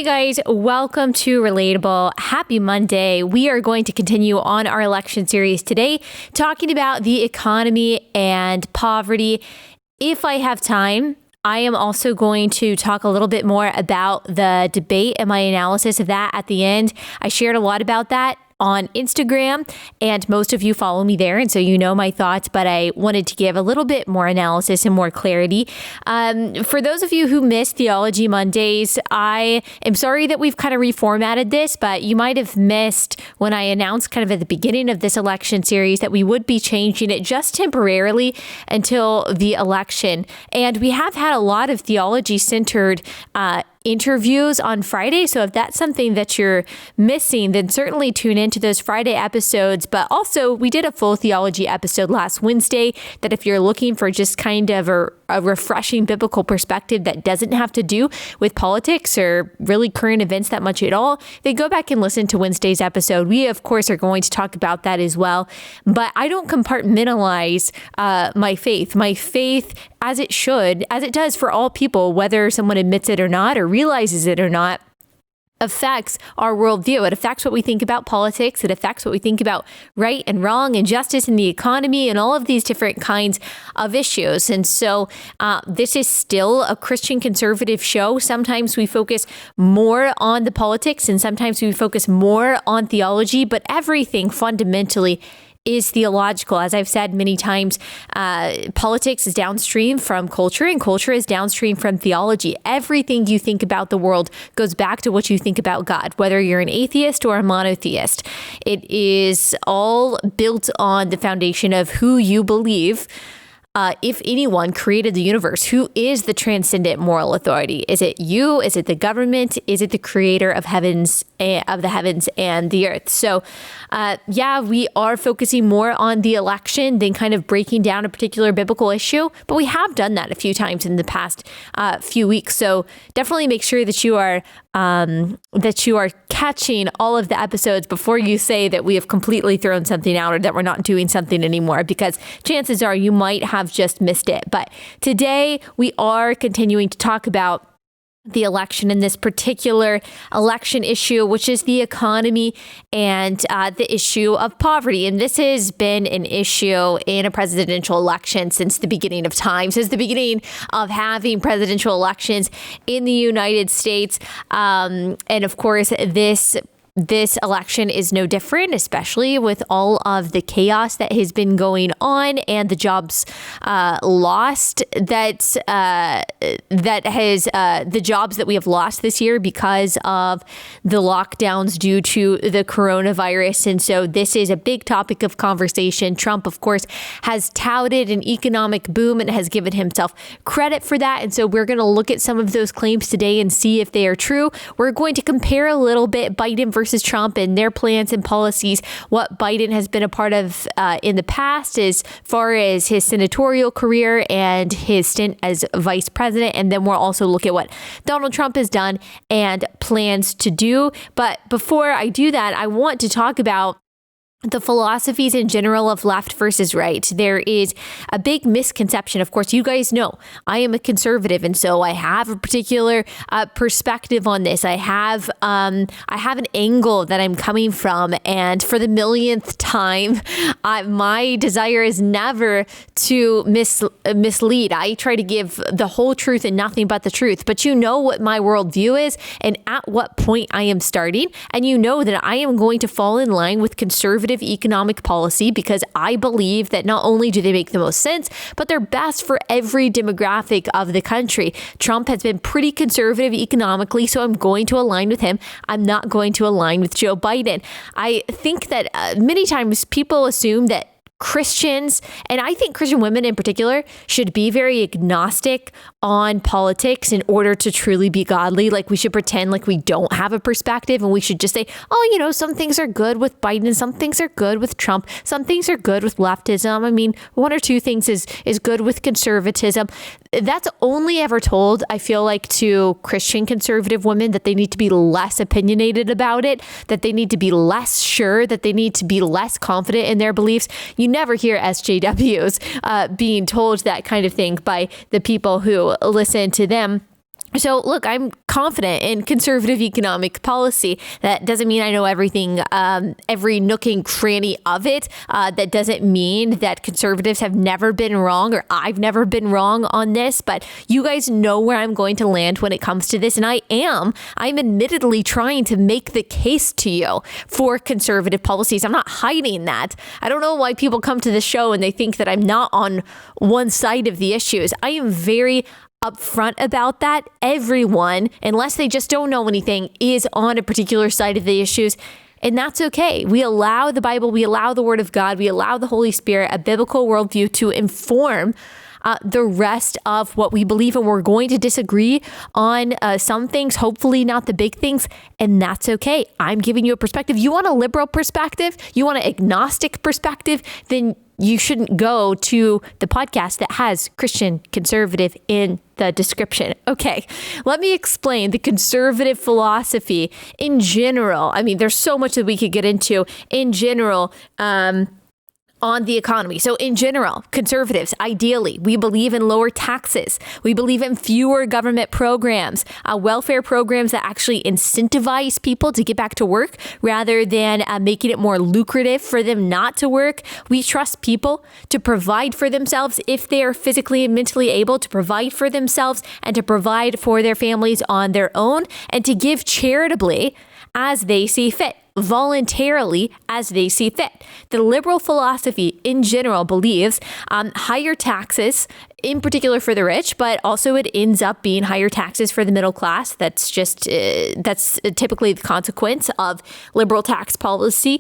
guys, welcome to Relatable. Happy Monday. We are going to continue on our election series today, talking about the economy and poverty. If I have time, I am also going to talk a little bit more about the debate and my analysis of that at the end. I shared a lot about that on Instagram, and most of you follow me there, and so you know my thoughts, but I wanted to give a little bit more analysis and more clarity. For those of you who missed Theology Mondays, I am sorry that we've kind of reformatted this, but you might have missed when I announced kind of at the beginning of this election series that we would be changing it just temporarily until the election. And we have had a lot of theology-centered interviews on Friday. So if that's something that you're missing, then certainly tune into those Friday episodes. But also, we did a full theology episode last Wednesday that if you're looking for just kind of a refreshing biblical perspective that doesn't have to do with politics or really current events that much at all, then go back and listen to Wednesday's episode. We, of course, are going to talk about that as well. But I don't compartmentalize my faith. My faith, as it should, as it does for all people, whether someone admits it or not, or realizes it or not, affects our worldview. It affects what we think about politics. It affects what we think about right and wrong and justice in the economy and all of these different kinds of issues. And so this is still a Christian conservative show. Sometimes we focus more on the politics and sometimes we focus more on theology, but everything fundamentally is theological. As I've said many times, politics is downstream from culture and culture is downstream from theology. Everything you think about the world goes back to what you think about God, whether you're an atheist or a monotheist. It is all built on the foundation of who you believe, if anyone created the universe. Who is the transcendent moral authority? Is it you? Is it the government? Is it the creator of the heavens and the earth? So, we are focusing more on the election than kind of breaking down a particular biblical issue, but we have done that a few times in the past few weeks. So definitely make sure that you are catching all of the episodes before you say that we have completely thrown something out or that we're not doing something anymore, because chances are you might have just missed it. But today we are continuing to talk about the election and this particular election issue, which is the economy and the issue of poverty. And this has been an issue in a presidential election since the beginning of time, since the beginning of having presidential elections in the United States. And of course, this election is no different, especially with all of the chaos that has been going on and the jobs lost the jobs that we have lost this year because of the lockdowns due to the coronavirus. And so this is a big topic of conversation. Trump, of course, has touted an economic boom and has given himself credit for that. And so we're going to look at some of those claims today and see if they are true. We're going to compare a little bit Biden versus Trump and their plans and policies, what Biden has been a part of in the past as far as his senatorial career and his stint as vice president. And then we'll also look at what Donald Trump has done and plans to do. But before I do that, I want to talk about the philosophies in general of left versus right. There is a big misconception. Of course, you guys know I am a conservative, and so I have a particular perspective on this. I have an angle that I'm coming from, and for the millionth time, my desire is never to mislead. I try to give the whole truth and nothing but the truth. But you know what my worldview is, and at what point I am starting, and you know that I am going to fall in line with conservative economic policy because I believe that not only do they make the most sense, but they're best for every demographic of the country. Trump has been pretty conservative economically, so I'm going to align with him. I'm not going to align with Joe Biden. I think that many times people assume that Christians, and I think Christian women in particular, should be very agnostic on politics in order to truly be godly. Like, we should pretend like we don't have a perspective, and we should just say, oh, some things are good with Biden, some things are good with Trump, some things are good with leftism. I mean, one or two things is good with conservatism. That's only ever told, I feel like, to Christian conservative women, that they need to be less opinionated about it, that they need to be less sure, that they need to be less confident in their beliefs. You never hear SJWs being told that kind of thing by the people who listen to them. So look, I'm confident in conservative economic policy. That doesn't mean I know everything, every nook and cranny of it. That doesn't mean that conservatives have never been wrong or I've never been wrong on this. But you guys know where I'm going to land when it comes to this. And I'm admittedly trying to make the case to you for conservative policies. I'm not hiding that. I don't know why people come to the show and they think that I'm not on one side of the issues. I am very upfront about that. Everyone, unless they just don't know anything, is on a particular side of the issues. And that's okay. We allow the Bible, we allow the Word of God, we allow the Holy Spirit, a biblical worldview to inform the rest of what we believe. And we're going to disagree on some things, hopefully not the big things. And that's okay. I'm giving you a perspective. You want a liberal perspective? You want an agnostic perspective? Then you shouldn't go to the podcast that has Christian conservative in the description. Okay, let me explain the conservative philosophy in general. I mean, there's so much that we could get into in general. On the economy. So in general, conservatives, ideally, we believe in lower taxes. We believe in fewer government programs, welfare programs that actually incentivize people to get back to work rather than making it more lucrative for them not to work. We trust people to provide for themselves if they are physically and mentally able to provide for themselves and to provide for their families on their own and to give charitably as they see fit, voluntarily as they see fit. The liberal philosophy in general believes higher taxes, in particular for the rich, but also it ends up being higher taxes for the middle class. That's just, that's typically the consequence of liberal tax policy.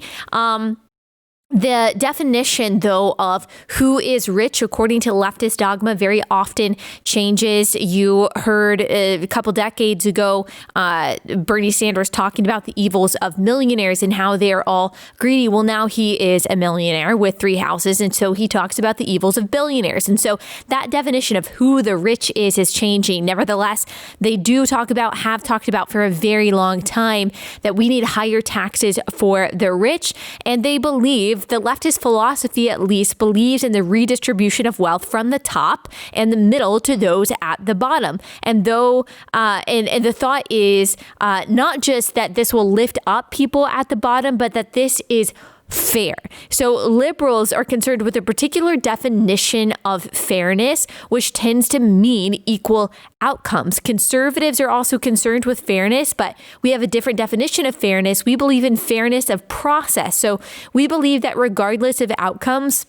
The definition, though, of who is rich according to leftist dogma very often changes. You heard a couple decades ago Bernie Sanders talking about the evils of millionaires and how they're all greedy. Well, now he is a millionaire with 3 houses, and so he talks about the evils of billionaires. And so that definition of who the rich is changing. Nevertheless, they do talk about, have talked about for a very long time, that we need higher taxes for the rich, and they believe the leftist philosophy at least believes in the redistribution of wealth from the top and the middle to those at the bottom. And though, and the thought is not just that this will lift up people at the bottom, but that this is fair. So liberals are concerned with a particular definition of fairness, which tends to mean equal outcomes. Conservatives are also concerned with fairness, but we have a different definition of fairness. We believe in fairness of process. So we believe that regardless of outcomes,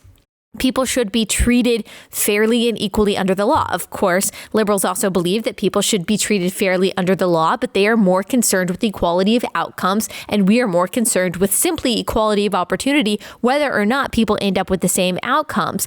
people should be treated fairly and equally under the law. Of course, liberals also believe that people should be treated fairly under the law, but they are more concerned with equality of outcomes, and we are more concerned with simply equality of opportunity, whether or not people end up with the same outcomes.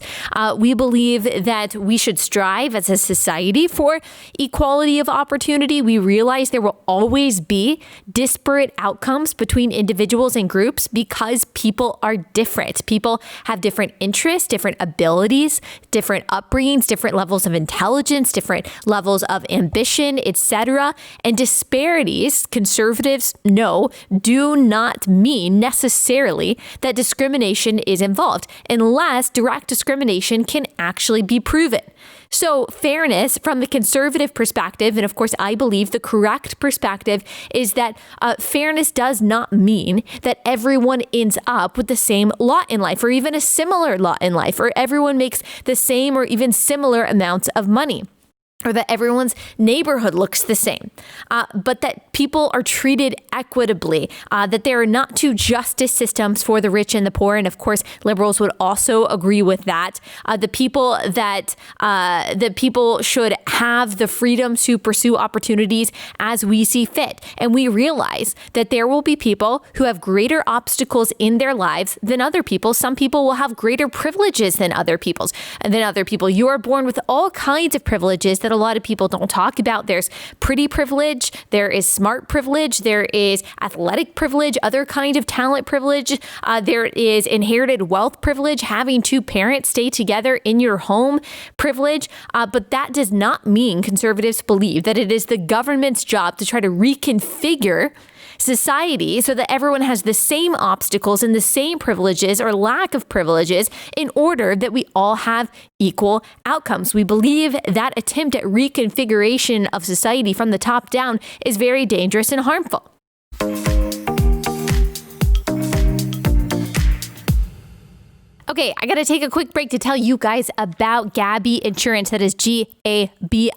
We believe that we should strive as a society for equality of opportunity. We realize there will always be disparate outcomes between individuals and groups because people are different. People have different interests, different abilities, different upbringings, different levels of intelligence, different levels of ambition, etc. And disparities, conservatives know, do not mean necessarily that discrimination is involved, unless direct discrimination can actually be proven. So fairness from the conservative perspective, and of course I believe the correct perspective, is that fairness does not mean that everyone ends up with the same lot in life or even a similar lot in life, or everyone makes the same or even similar amounts of money, or that everyone's neighborhood looks the same, but that people are treated equitably, that there are not two justice systems for the rich and the poor. And of course, liberals would also agree with that. The people should have the freedom to pursue opportunities as we see fit. And we realize that there will be people who have greater obstacles in their lives than other people. Some people will have greater privileges than other people. You are born with all kinds of privileges that a lot of people don't talk about. There's pretty privilege, there is smart privilege, there is athletic privilege, other kinds of talent privilege, there is inherited wealth privilege, having 2 parents stay together in your home privilege, but that does not mean conservatives believe that it is the government's job to try to reconfigure society so that everyone has the same obstacles and the same privileges or lack of privileges in order that we all have equal outcomes. We believe that attempt at reconfiguration of society from the top down is very dangerous and harmful. Okay, I got to take a quick break to tell you guys about Gabi Insurance. That is Gabi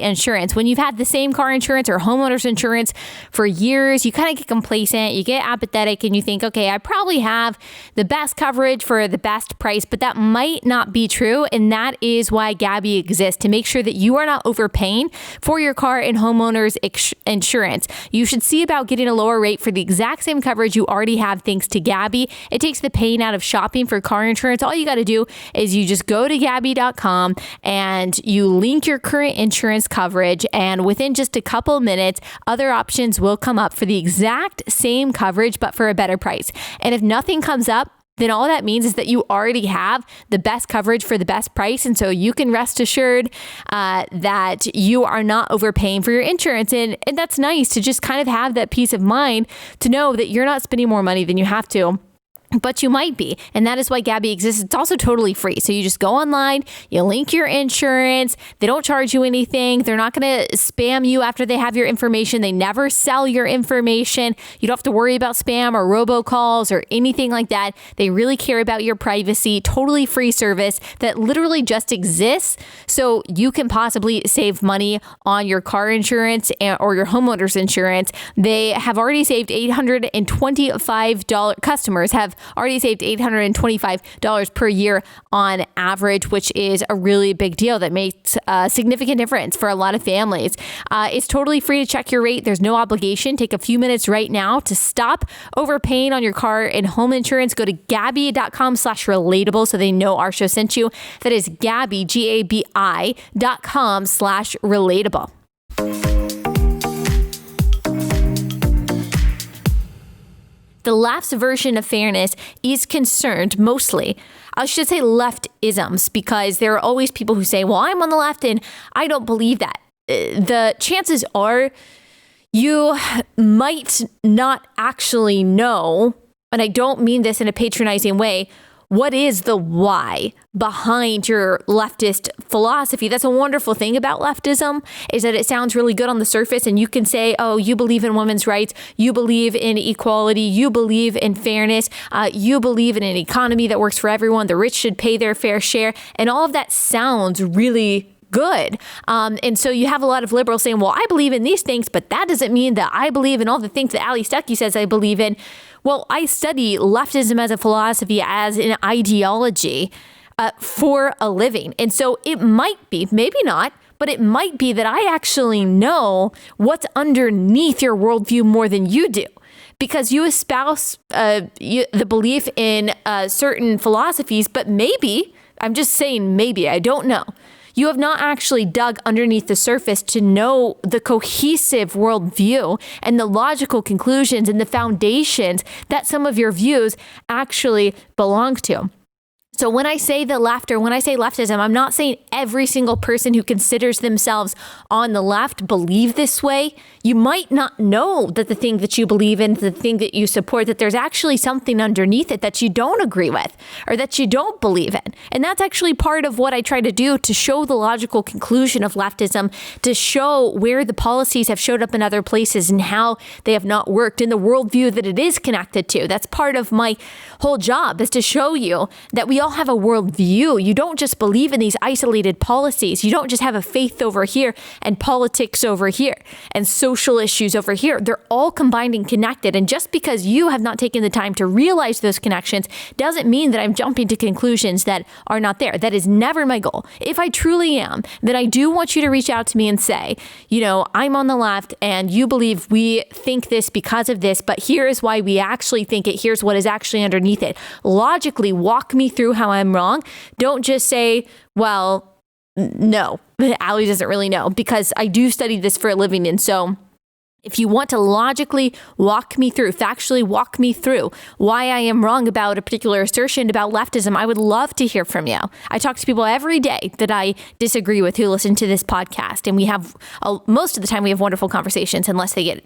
Insurance. When you've had the same car insurance or homeowner's insurance for years, you kind of get complacent, you get apathetic, and you think, okay, I probably have the best coverage for the best price, but that might not be true. And that is why Gabi exists, to make sure that you are not overpaying for your car and homeowner's insurance. You should see about getting a lower rate for the exact same coverage you already have thanks to Gabi. It takes the pain out of shopping for car insurance. All you got to do is you just go to Gabi.com and you link your current insurance coverage, and within just a couple minutes, other options will come up for the exact same coverage, but for a better price. And if nothing comes up, then all that means is that you already have the best coverage for the best price. And so you can rest assured that you are not overpaying for your insurance. And that's nice to just kind of have that peace of mind to know that you're not spending more money than you have to. But you might be. And that is why Gabi exists. It's also totally free. So you just go online, you link your insurance. They don't charge you anything. They're not going to spam you after they have your information. They never sell your information. You don't have to worry about spam or robocalls or anything like that. They really care about your privacy. Totally free service that literally just exists so you can possibly save money on your car insurance or your homeowner's insurance. They have already saved $825. Customers have already saved $825 per year on average, which is a really big deal that makes a significant difference for a lot of families. It's totally free to check your rate. There's no obligation. Take a few minutes right now to stop overpaying on your car and home insurance. Go to Gabi.com/relatable so they know our show sent you. That is Gabi, Gabi.com/relatable. The left's version of fairness is concerned mostly, I should say leftisms, because there are always people who say, well, I'm on the left and I don't believe that. The chances are you might not actually know, and I don't mean this in a patronizing way, what is the why behind your leftist philosophy. That's a wonderful thing about leftism, is that it sounds really good on the surface, and you can say, oh, you believe in women's rights, you believe in equality, you believe in fairness, you believe in an economy that works for everyone, the rich should pay their fair share, and all of that sounds really good. And so you have a lot of liberals saying, well, I believe in these things, but that doesn't mean that I believe in all the things that Allie Stuckey says I believe in. Well, I study leftism as a philosophy, as an ideology for a living. And so it might be, maybe not, but it might be that I actually know what's underneath your worldview more than you do. Because you espouse the belief in certain philosophies, but maybe, I'm just saying maybe, I don't know, you have not actually dug underneath the surface to know the cohesive worldview and the logical conclusions and the foundations that some of your views actually belong to. So when I say the left, or when I say leftism, I'm not saying every single person who considers themselves on the left believe this way. You might not know that the thing that you believe in, the thing that you support, that there's actually something underneath it that you don't agree with or that you don't believe in. And that's actually part of what I try to do, to show the logical conclusion of leftism, to show where the policies have showed up in other places and how they have not worked in the worldview that it is connected to. That's part of my whole job, is to show you that we all have a worldview. You don't just believe in these isolated policies. You don't just have a faith over here and politics over here and social issues over here. They're all combined and connected. And just because you have not taken the time to realize those connections doesn't mean that I'm jumping to conclusions that are not there. That is never my goal. If I truly am, then I do want you to reach out to me and say, you know, I'm on the left and you believe we think this because of this, but here is why we actually think it. Here's what is actually underneath it. Logically walk me through how I'm wrong. Don't just say, well, no, Allie doesn't really know, because I do study this for a living. And so if you want to logically walk me through, factually walk me through why I am wrong about a particular assertion about leftism, I would love to hear from you. I talk to people every day that I disagree with who listen to this podcast. And we have, most of the time, we have wonderful conversations, unless they get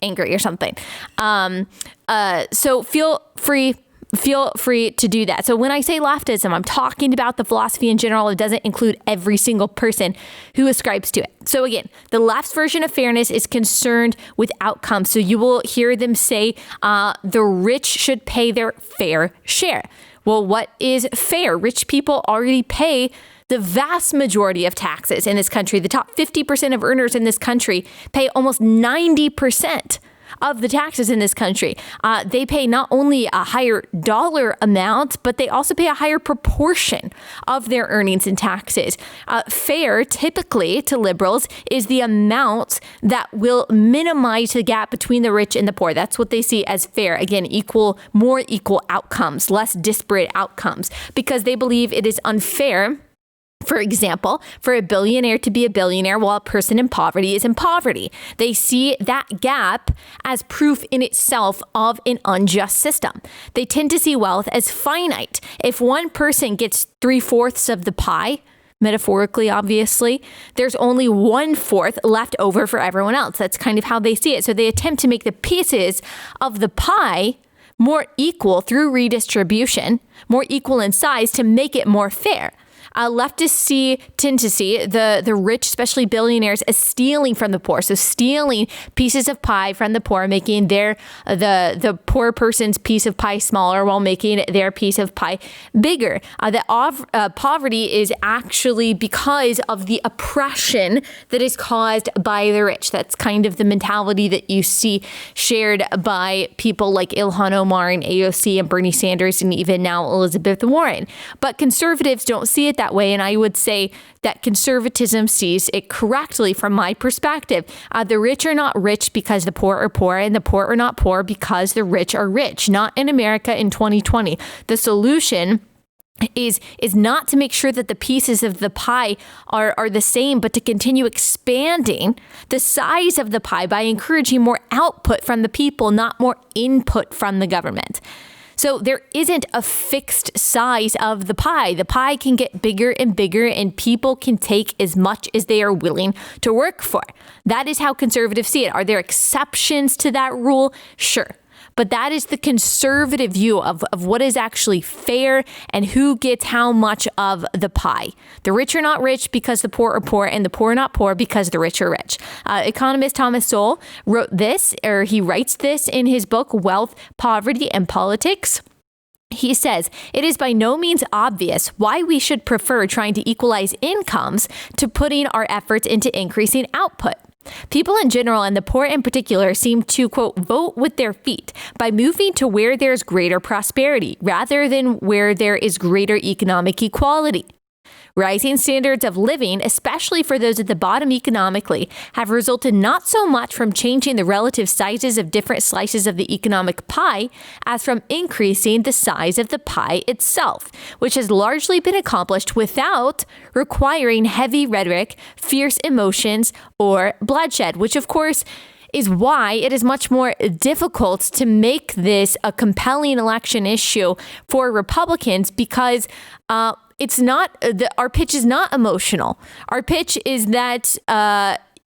angry or something. So feel free to do that. So when I say leftism, I'm talking about the philosophy in general. It doesn't include every single person who ascribes to it. So again, the left's version of fairness is concerned with outcomes. So you will hear them say the rich should pay their fair share. Well, what is fair? Rich people already pay the vast majority of taxes in this country. The top 50% of earners in this country pay almost 90% of the taxes in this country. They pay not only a higher dollar amount, but they also pay a higher proportion of their earnings in taxes. Fair, typically to liberals, is the amount that will minimize the gap between the rich and the poor. That's what they see as fair. Again, more equal outcomes, less disparate outcomes, because they believe it is unfair, for example, for a billionaire to be a billionaire while a person in poverty is in poverty. They see that gap as proof in itself of an unjust system. They tend to see wealth as finite. If one person gets 3/4 of the pie, metaphorically, obviously, there's only 1/4 left over for everyone else. That's kind of how they see it. So they attempt to make the pieces of the pie more equal through redistribution, more equal in size to make it more fair. Leftists tend to see the rich, especially billionaires, as stealing from the poor. So stealing pieces of pie from the poor, making the poor person's piece of pie smaller while making their piece of pie bigger. Poverty is actually because of the oppression that is caused by the rich. That's kind of the mentality that you see shared by people like Ilhan Omar and AOC and Bernie Sanders and even now Elizabeth Warren. But conservatives don't see it that way, and I would say that conservatism sees it correctly from my perspective. The rich are not rich because the poor are poor, and the poor are not poor because the rich are rich. Not in America in 2020. The solution is not to make sure that the pieces of the pie are the same, but to continue expanding the size of the pie by encouraging more output from the people, not more input from the government. So there isn't a fixed size of the pie. The pie can get bigger and bigger, and people can take as much as they are willing to work for. That is how conservatives see it. Are there exceptions to that rule? Sure. But that is the conservative view of what is actually fair and who gets how much of the pie. The rich are not rich because the poor are poor, and the poor are not poor because the rich are rich. Economist Thomas Sowell he writes this in his book, Wealth, Poverty, and Politics. He says, it is by no means obvious why we should prefer trying to equalize incomes to putting our efforts into increasing output. People in general, and the poor in particular, seem to, quote, vote with their feet by moving to where there's greater prosperity rather than where there is greater economic equality. Rising standards of living, especially for those at the bottom economically, have resulted not so much from changing the relative sizes of different slices of the economic pie as from increasing the size of the pie itself, which has largely been accomplished without requiring heavy rhetoric, fierce emotions, or bloodshed, which of course is why it is much more difficult to make this a compelling election issue for Republicans, because our pitch is not emotional. Our pitch is that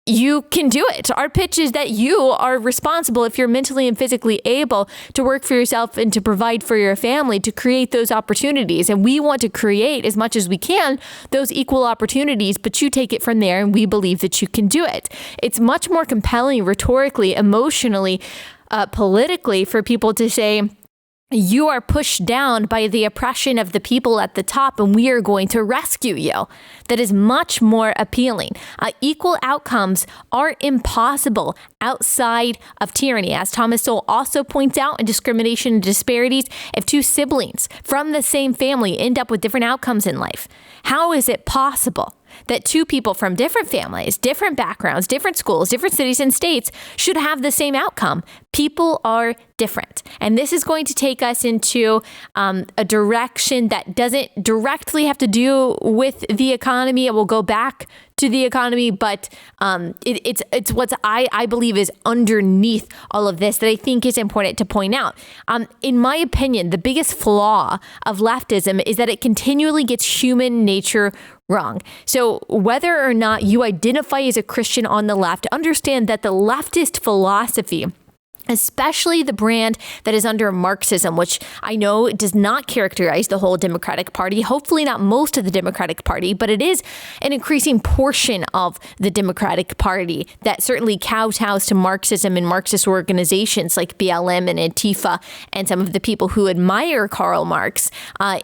you can do it. Our pitch is that you are responsible, if you're mentally and physically able, to work for yourself and to provide for your family, to create those opportunities. And we want to create, as much as we can, those equal opportunities, but you take it from there, and we believe that you can do it. It's much more compelling rhetorically, emotionally, politically, for people to say, you are pushed down by the oppression of the people at the top, and we are going to rescue you. That is much more appealing. Equal outcomes are impossible outside of tyranny. As Thomas Sowell also points out, in Discrimination and Disparities, if two siblings from the same family end up with different outcomes in life, how is it possible that two people from different families, different backgrounds, different schools, different cities and states should have the same outcome? People are different. And this is going to take us into a direction that doesn't directly have to do with the economy. It will go back to the economy, but it's what I believe is underneath all of this that I think is important to point out. In my opinion, the biggest flaw of leftism is that it continually gets human nature wrong. So whether or not you identify as a Christian on the left, understand that the leftist philosophy especially the brand that is under Marxism, which I know does not characterize the whole Democratic Party, hopefully not most of the Democratic Party, but it is an increasing portion of the Democratic Party that certainly kowtows to Marxism and Marxist organizations like BLM and Antifa and some of the people who admire Karl Marx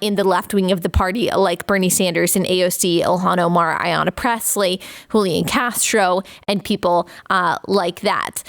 in the left wing of the party, like Bernie Sanders and AOC, Ilhan Omar, Ayanna Pressley, Julian Castro, and people like that.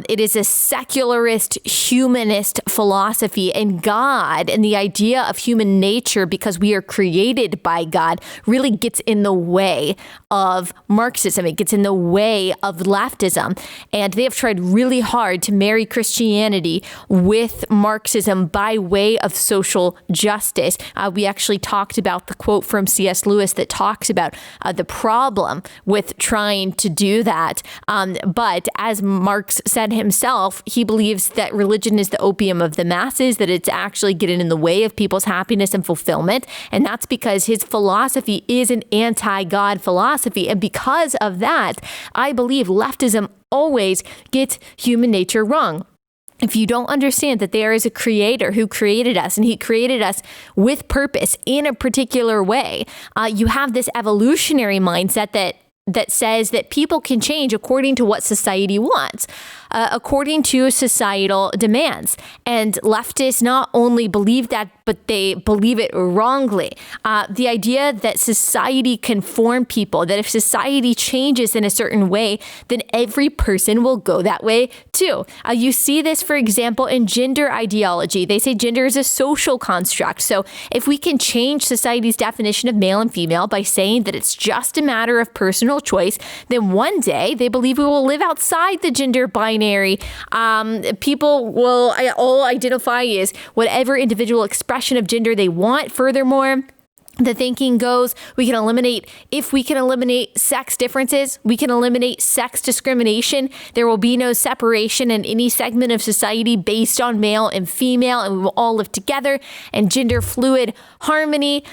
It is a secularist, humanist philosophy, and God and the idea of human nature, because we are created by God, really gets in the way of Marxism. It gets in the way of leftism. And they have tried really hard to marry Christianity with Marxism by way of social justice. We actually talked about the quote from C.S. Lewis that talks about the problem with trying to do that. But as Marx said himself, he believes that religion is the opium of the masses, that it's actually getting in the way of people's happiness and fulfillment. And that's because his philosophy is an anti-God philosophy. And because of that, I believe leftism always gets human nature wrong. If you don't understand that there is a creator who created us, and he created us with purpose in a particular way, you have this evolutionary mindset that says that people can change according to what society wants, according to societal demands. And leftists not only believe that, but they believe it wrongly. The idea that society can form people, that if society changes in a certain way, then every person will go that way too. You see this, for example, in gender ideology. They say gender is a social construct. So if we can change society's definition of male and female by saying that it's just a matter of personal choice, then one day they believe we will live outside the gender binary. People will all identify as whatever individual expression of gender they want. Furthermore, the thinking goes, if we can eliminate sex differences, we can eliminate sex discrimination. There will be no separation in any segment of society based on male and female, and we will all live together in gender fluid harmony.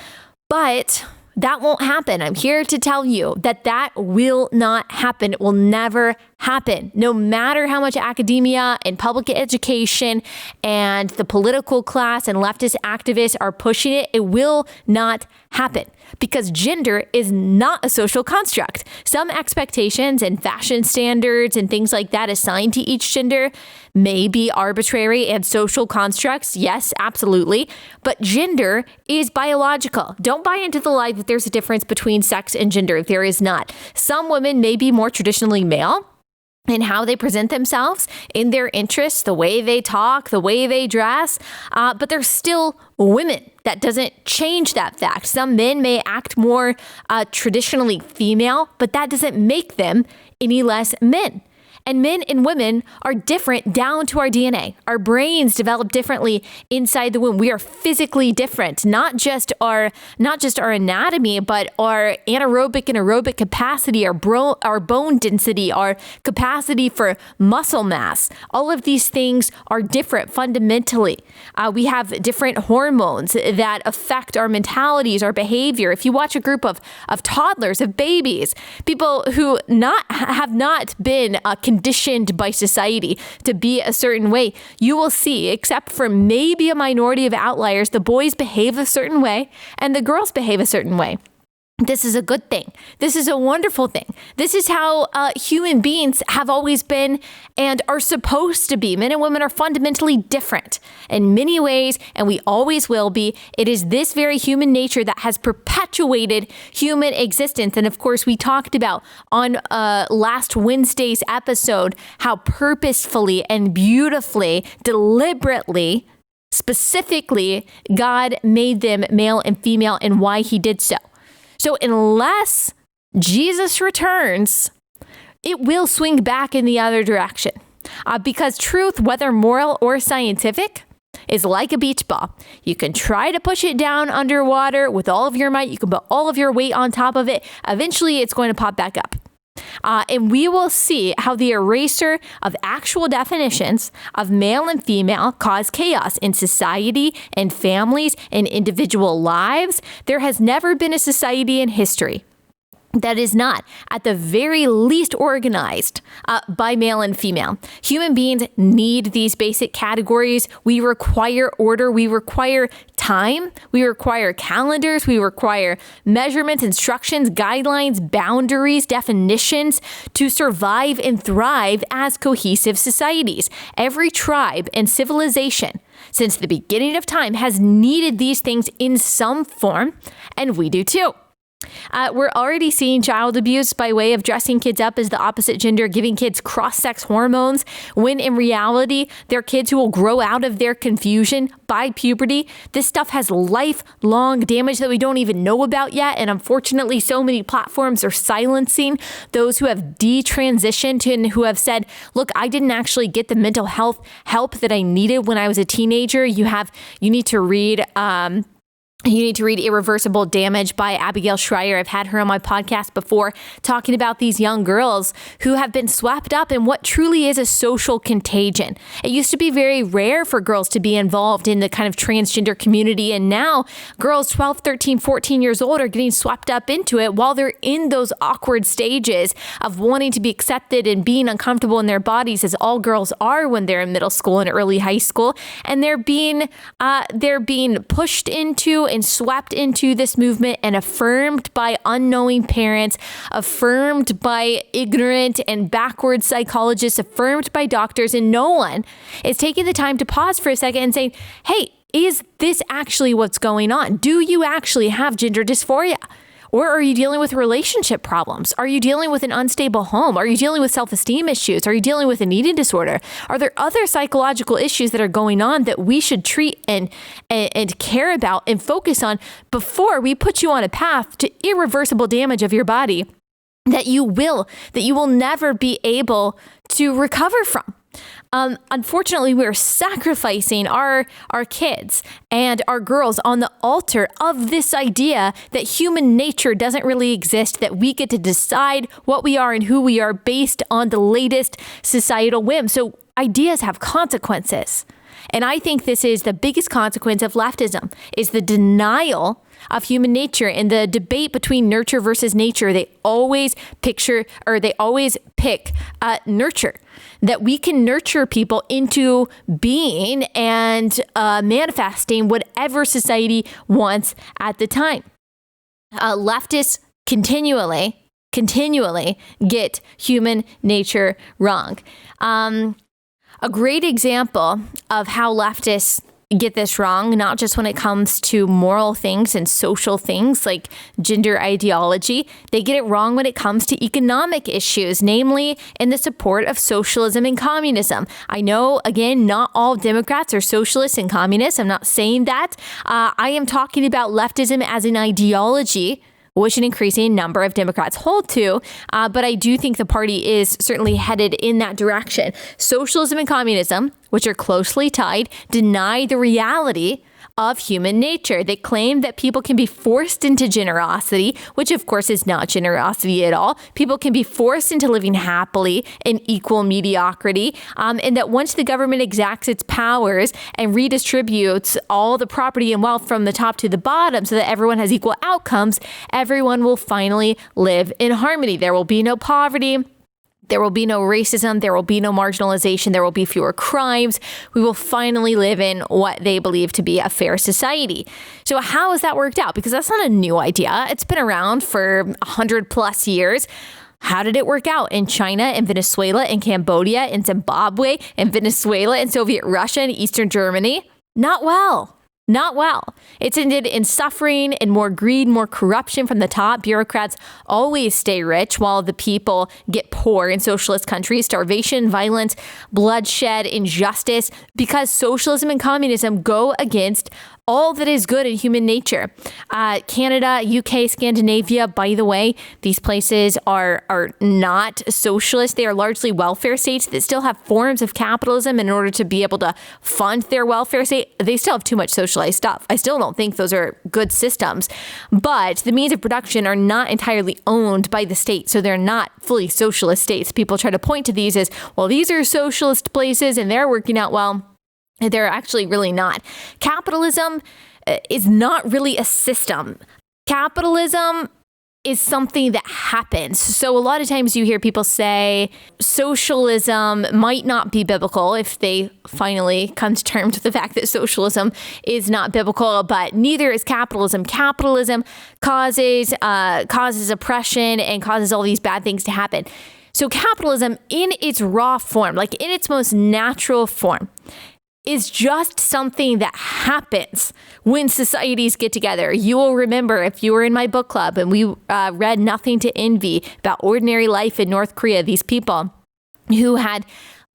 But that won't happen. I'm here to tell you that will not happen. It will never happen. No matter how much academia and public education and the political class and leftist activists are pushing it, it will not happen, because gender is not a social construct. Some expectations and fashion standards and things like that assigned to each gender may be arbitrary and social constructs. Yes, absolutely. But gender is biological. Don't buy into the lie that there's a difference between sex and gender. There is not. Some women may be more traditionally male in how they present themselves, in their interests, the way they talk, the way they dress, but they're still women. That doesn't change that fact. Some men may act more traditionally female, but that doesn't make them any less men. And men and women are different down to our DNA. Our brains develop differently inside the womb. We are physically different, not just our anatomy, but our anaerobic and aerobic capacity, our bone density, our capacity for muscle mass. All of these things are different fundamentally. We have different hormones that affect our mentalities, our behavior. If you watch a group of toddlers, of babies, people who have not been conditioned by society to be a certain way, you will see, except for maybe a minority of outliers, the boys behave a certain way and the girls behave a certain way. This is a good thing. This is a wonderful thing. This is how human beings have always been and are supposed to be. Men and women are fundamentally different in many ways, and we always will be. It is this very human nature that has perpetuated human existence. And of course, we talked about on last Wednesday's episode how purposefully and beautifully, deliberately, specifically, God made them male and female and why he did so. So unless Jesus returns, it will swing back in the other direction. Because truth, whether moral or scientific, is like a beach ball. You can try to push it down underwater with all of your might. You can put all of your weight on top of it. Eventually, it's going to pop back up. And we will see how the eraser of actual definitions of male and female cause chaos in society and families and individual lives. There has never been a society in history that is not, at the very least, organized by male and female. Human beings need these basic categories. We require order. We require time. We require calendars. We require measurements, instructions, guidelines, boundaries, definitions to survive and thrive as cohesive societies. Every tribe and civilization since the beginning of time has needed these things in some form, and we do too. We're already seeing child abuse by way of dressing kids up as the opposite gender, giving kids cross-sex hormones, when in reality, they're kids who will grow out of their confusion by puberty. This stuff has lifelong damage that we don't even know about yet. And unfortunately, so many platforms are silencing those who have detransitioned and who have said, look, I didn't actually get the mental health help that I needed when I was a teenager. You need to read Irreversible Damage by Abigail Schreier. I've had her on my podcast before, talking about these young girls who have been swept up in what truly is a social contagion. It used to be very rare for girls to be involved in the kind of transgender community. And now girls 12, 13, 14 years old are getting swept up into it while they're in those awkward stages of wanting to be accepted and being uncomfortable in their bodies, as all girls are when they're in middle school and early high school. And they're being pushed into and swept into this movement and affirmed by unknowing parents, affirmed by ignorant and backward psychologists, affirmed by doctors, and no one is taking the time to pause for a second and saying, hey, is this actually what's going on? Do you actually have gender dysphoria? Or are you dealing with relationship problems? Are you dealing with an unstable home? Are you dealing with self-esteem issues? Are you dealing with an eating disorder? Are there other psychological issues that are going on that we should treat and care about and focus on before we put you on a path to irreversible damage of your body that you will never be able to recover from? Unfortunately, we're sacrificing our kids and our girls on the altar of this idea that human nature doesn't really exist, that we get to decide what we are and who we are based on the latest societal whim. So ideas have consequences. And I think this is the biggest consequence of leftism, is the denial of human nature. In the debate between nurture versus nature, they always pick nurture, that we can nurture people into being and manifesting whatever society wants at the time. Leftists continually get human nature wrong. A great example of how leftists get this wrong, not just when it comes to moral things and social things like gender ideology, they get it wrong when it comes to economic issues, namely in the support of socialism and communism. I know, again, not all Democrats are socialists and communists. I'm not saying that. I am talking about leftism as an ideology, which an increasing number of Democrats hold to. But I do think the party is certainly headed in that direction. Socialism and communism, which are closely tied, deny the reality of human nature. They claim that people can be forced into generosity, which of course is not generosity at all. People can be forced into living happily in equal mediocrity, and that once the government exacts its powers and redistributes all the property and wealth from the top to the bottom so that everyone has equal outcomes, everyone will finally live in harmony. There will be no poverty. There will be no racism. There will be no marginalization. There will be fewer crimes. We will finally live in what they believe to be a fair society. So how has that worked out? Because that's not a new idea. It's been around for 100+ years. How did it work out in China, in Venezuela, in Cambodia, in Zimbabwe, in Venezuela, in Soviet Russia, and Eastern Germany? Not well. Not well. It's ended in suffering and more greed, more corruption from the top. Bureaucrats always stay rich while the people get poor in socialist countries. Starvation, violence, bloodshed, injustice, because socialism and communism go against all that is good in human nature. Canada, UK, Scandinavia, by the way, these places are not socialist. They are largely welfare states that still have forms of capitalism. In order to be able to fund their welfare state, they still have too much socialized stuff. I still don't think those are good systems, but the means of production are not entirely owned by the state. So they're not fully socialist states. People try to point to these as, well, these are socialist places and they're working out well. They're actually really not. Capitalism is not really a system. Capitalism is something that happens. So a lot of times you hear people say socialism might not be biblical if they finally come to terms with the fact that socialism is not biblical, but neither is capitalism. Capitalism causes oppression and causes all these bad things to happen. So capitalism in its raw form, like in its most natural form, is just something that happens when societies get together. You will remember if you were in my book club and we read Nothing to Envy about ordinary life in North Korea, these people who had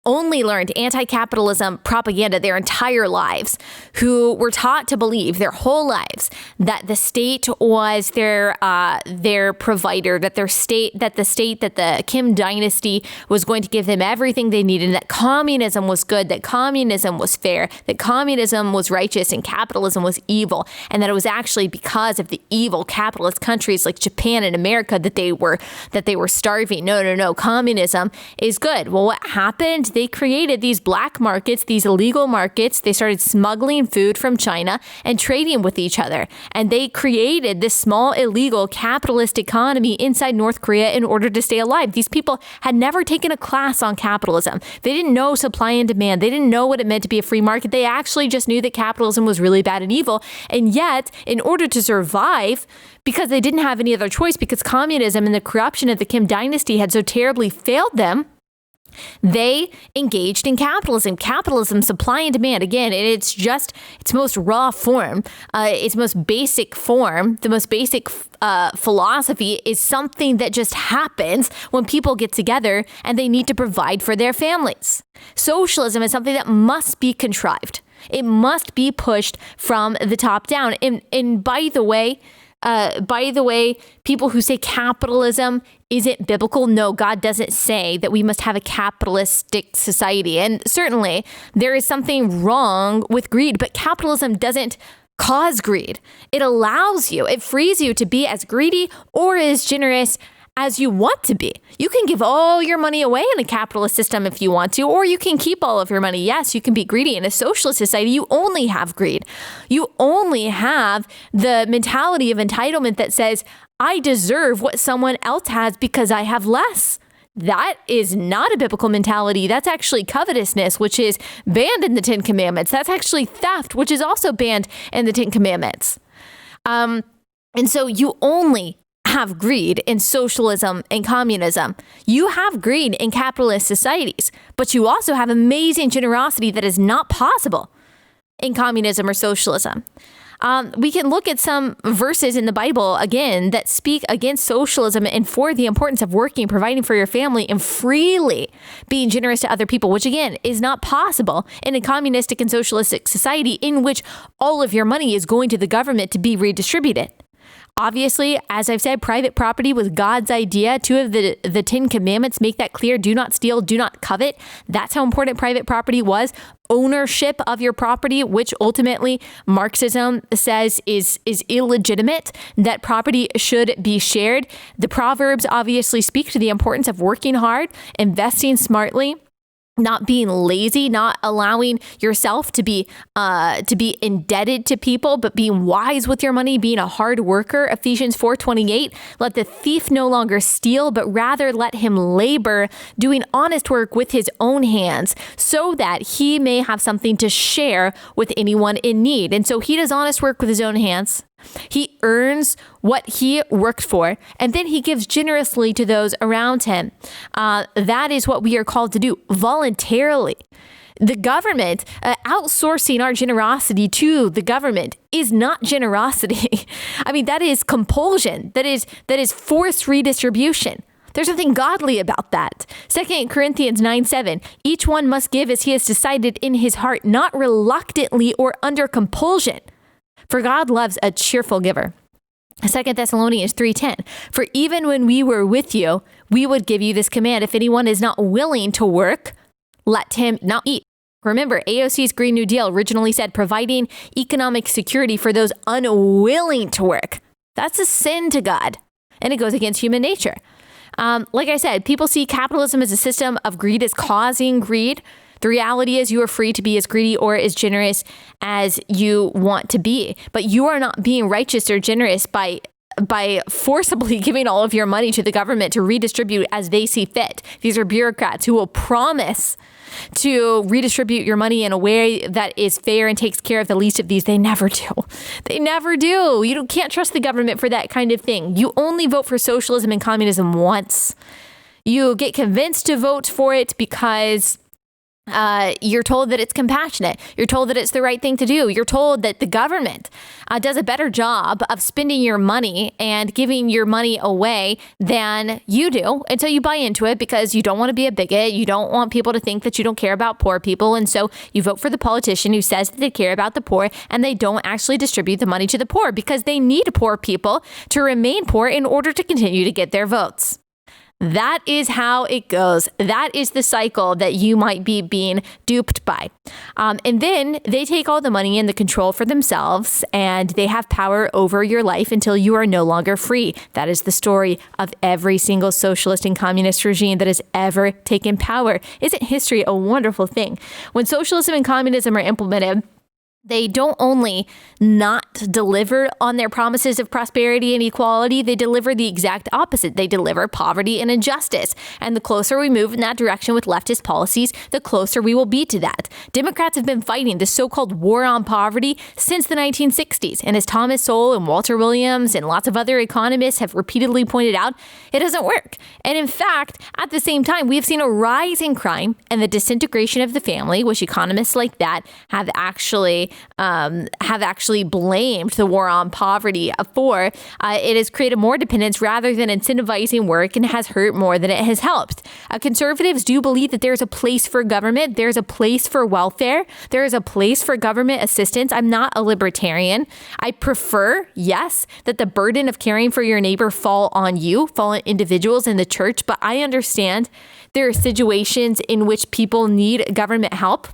only learned anti-capitalism propaganda their entire lives, who were taught to believe their whole lives that the state was their provider, that the Kim dynasty was going to give them everything they needed, that communism was good, that communism was fair, that communism was righteous and capitalism was evil, and that it was actually because of the evil capitalist countries like Japan and America that they were starving. No, communism is good. Well, what happened? They created these black markets, these illegal markets. They started smuggling food from China and trading with each other. And they created this small illegal capitalist economy inside North Korea in order to stay alive. These people had never taken a class on capitalism. They didn't know supply and demand. They didn't know what it meant to be a free market. They actually just knew that capitalism was really bad and evil. And yet, in order to survive, because they didn't have any other choice, because communism and the corruption of the Kim dynasty had so terribly failed them, they engaged in capitalism. Capitalism, supply and demand, again, it's just its most raw form, its most basic form, the most basic philosophy is something that just happens when people get together and they need to provide for their families. Socialism is something that must be contrived. It must be pushed from the top down. And by the way, people who say capitalism isn't biblical, no, God doesn't say that we must have a capitalistic society. And certainly there is something wrong with greed, but capitalism doesn't cause greed. It allows you, it frees you to be as greedy or as generous as you want to be. You can give all your money away in a capitalist system if you want to, or you can keep all of your money. Yes, you can be greedy. In a socialist society, you only have greed. You only have the mentality of entitlement that says, I deserve what someone else has because I have less. That is not a biblical mentality. That's actually covetousness, which is banned in the Ten Commandments. That's actually theft, which is also banned in the Ten Commandments. And so you only have greed in socialism and communism. You have greed in capitalist societies, but you also have amazing generosity that is not possible in communism or socialism. We can look at some verses in the Bible, again, that speak against socialism and for the importance of working, providing for your family, and freely being generous to other people, which, again, is not possible in a communistic and socialistic society in which all of your money is going to the government to be redistributed. Obviously, as I've said, private property was God's idea. 2 of the 10 commandments make that clear. Do not steal, do not covet. That's how important private property was. Ownership of your property, which ultimately Marxism says is illegitimate, that property should be shared. The Proverbs obviously speak to the importance of working hard, investing smartly, not being lazy, not allowing yourself to be indebted to people, but being wise with your money, being a hard worker. Ephesians 4:28, let the thief no longer steal, but rather let him labor, doing honest work with his own hands, so that he may have something to share with anyone in need. And so he does honest work with his own hands. He earns what he worked for, and then he gives generously to those around him. That is what we are called to do voluntarily. The government, outsourcing our generosity to the government is not generosity. I mean, that is compulsion. That is forced redistribution. There's nothing godly about that. 2 Corinthians 9:7, each one must give as he has decided in his heart, not reluctantly or under compulsion. For God loves a cheerful giver. 2 Thessalonians 3:10, for even when we were with you, we would give you this command. If anyone is not willing to work, let him not eat. Remember, AOC's Green New Deal originally said providing economic security for those unwilling to work. That's a sin to God, and it goes against human nature. Like I said, people see capitalism as a system of greed as causing greed. The reality is you are free to be as greedy or as generous as you want to be, but you are not being righteous or generous by by forcibly giving all of your money to the government to redistribute as they see fit. These are bureaucrats who will promise to redistribute your money in a way that is fair and takes care of the least of these. They never do. They never do. Can't trust the government for that kind of thing. You only vote for socialism and communism once. You get convinced to vote for it because you're told that it's compassionate. You're told that it's the right thing to do. You're told that the government does a better job of spending your money and giving your money away than you do. And so you buy into it because you don't want to be a bigot. You don't want people to think that you don't care about poor people. And so you vote for the politician who says that they care about the poor, and they don't actually distribute the money to the poor because they need poor people to remain poor in order to continue to get their votes. That is how it goes. That is the cycle that you might be being duped by. And then they take all the money and the control for themselves, and they have power over your life until you are no longer free. That is the story of every single socialist and communist regime that has ever taken power. Isn't history a wonderful thing? When socialism and communism are implemented, they don't only not deliver on their promises of prosperity and equality, they deliver the exact opposite. They deliver poverty and injustice. And the closer we move in that direction with leftist policies, the closer we will be to that. Democrats have been fighting the so-called war on poverty since the 1960s. And as Thomas Sowell and Walter Williams and lots of other economists have repeatedly pointed out, it doesn't work. And in fact, at the same time, we have seen a rise in crime and the disintegration of the family, which economists like that have actually blamed the war on poverty for. It has created more dependence rather than incentivizing work and has hurt more than it has helped. Conservatives do believe that there's a place for government. There's a place for welfare. There is a place for government assistance. I'm not a libertarian. I prefer, yes, that the burden of caring for your neighbor fall on you, fall on individuals in the church. But I understand there are situations in which people need government help.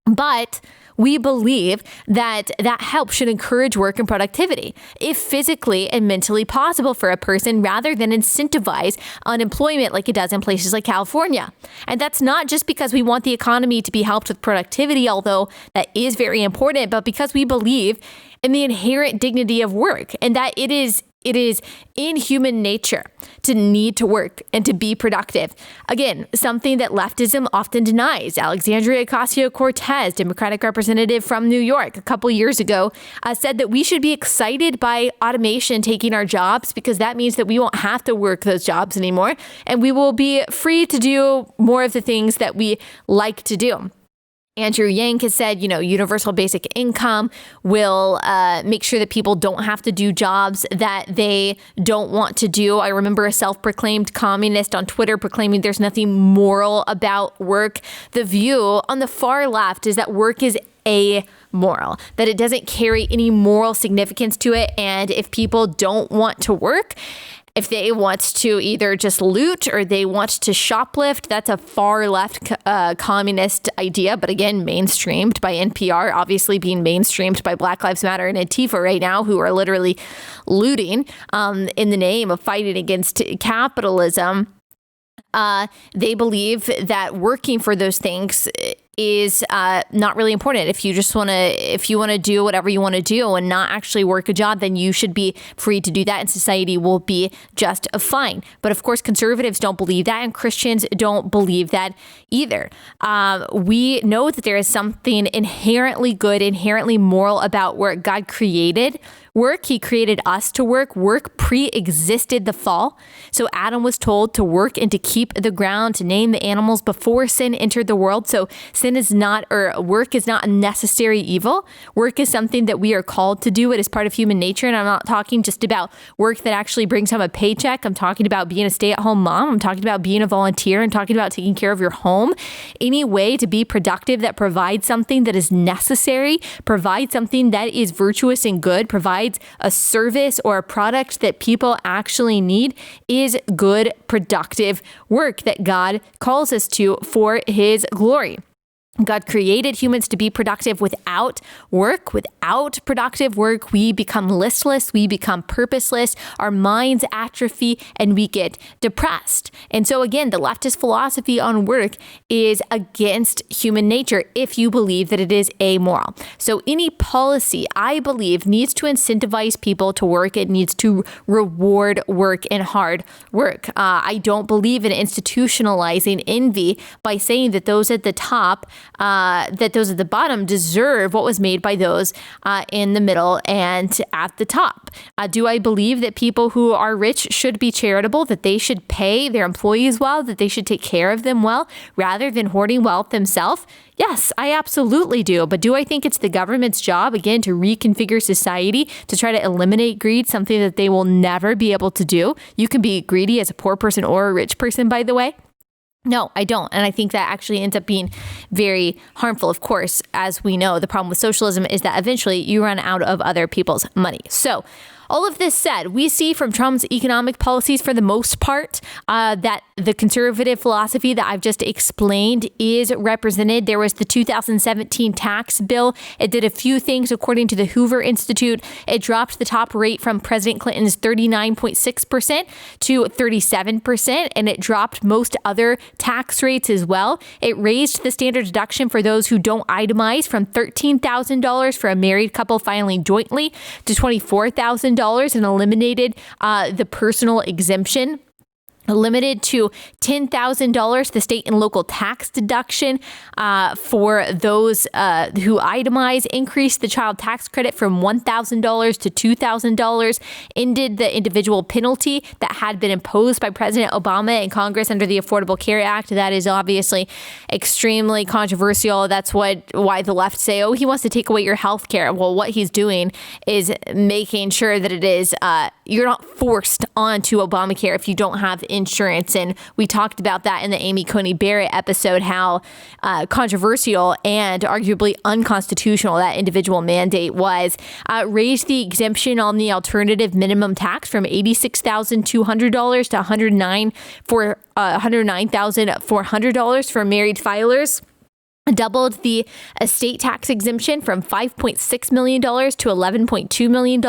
But we believe that that help should encourage work and productivity, if physically and mentally possible for a person, rather than incentivize unemployment like it does in places like California. And that's not just because we want the economy to be helped with productivity, although that is very important, but because we believe in the inherent dignity of work and that it is in human nature to need to work and to be productive. Again, something that leftism often denies. Alexandria Ocasio-Cortez, Democratic representative from New York, a couple years ago, said that we should be excited by automation taking our jobs because that means that we won't have to work those jobs anymore and we will be free to do more of the things that we like to do. Andrew Yang has said, universal basic income will make sure that people don't have to do jobs that they don't want to do. I remember a self-proclaimed communist on Twitter proclaiming there's nothing moral about work. The view on the far left is that work is amoral, that it doesn't carry any moral significance to it. And if people don't want to work, if they want to either just loot or they want to shoplift, that's a far left communist idea. But again, mainstreamed by NPR, obviously being mainstreamed by Black Lives Matter and Antifa right now, who are literally looting in the name of fighting against capitalism. They believe that working for those things is not really important. If you want to do whatever you want to do and not actually work a job, then you should be free to do that, and society will be just fine. But of course, conservatives don't believe that, and Christians don't believe that either. We know that there is something inherently good, inherently moral about work. God created work. He created us to work. Work pre-existed the fall. So Adam was told to work and to keep the ground, to name the animals before sin entered the world. So work is not a necessary evil. Work is something that we are called to do. It is part of human nature. And I'm not talking just about work that actually brings home a paycheck. I'm talking about being a stay-at-home mom. I'm talking about being a volunteer. I'm talking about taking care of your home. Any way to be productive that provides something that is necessary, provides something that is virtuous and good, provides a service or a product that people actually need is good, productive work that God calls us to for his glory. God created humans to be productive. Without work, without productive work, we become listless, we become purposeless, our minds atrophy, and we get depressed. And so again, the leftist philosophy on work is against human nature if you believe that it is amoral. So any policy, I believe, needs to incentivize people to work. It needs to reward work and hard work. I don't believe in institutionalizing envy by saying that those at the top that those at the bottom deserve what was made by those in the middle and at the top. Do I believe that people who are rich should be charitable, that they should pay their employees well, that they should take care of them well, rather than hoarding wealth themselves? Yes, I absolutely do. But do I think it's the government's job, again, to reconfigure society, to try to eliminate greed, something that they will never be able to do? You can be greedy as a poor person or a rich person, by the way. No, I don't. And I think that actually ends up being very harmful. Of course, as we know, the problem with socialism is that eventually you run out of other people's money. So all of this said, we see from Trump's economic policies, for the most part, that the conservative philosophy that I've just explained is represented. There was the 2017 tax bill. It did a few things according to the Hoover Institute. It dropped the top rate from President Clinton's 39.6% to 37%, and it dropped most other tax rates as well. It raised the standard deduction for those who don't itemize from $13,000 for a married couple filing jointly to $24,000. And eliminated the personal exemption, limited to $10,000, the state and local tax deduction for those who itemize, increased the child tax credit from $1,000 to $2,000, ended the individual penalty that had been imposed by President Obama and Congress under the Affordable Care Act. That is obviously extremely controversial. That's why the left say, oh, he wants to take away your health care. Well, what he's doing is making sure that it is you're not forced onto Obamacare if you don't have insurance. And we talked about that in the Amy Coney Barrett episode, how controversial and arguably unconstitutional that individual mandate was. Raised the exemption on the alternative minimum tax from $86,200 to $109,400 for married filers. Doubled the estate tax exemption from $5.6 million to $11.2 million,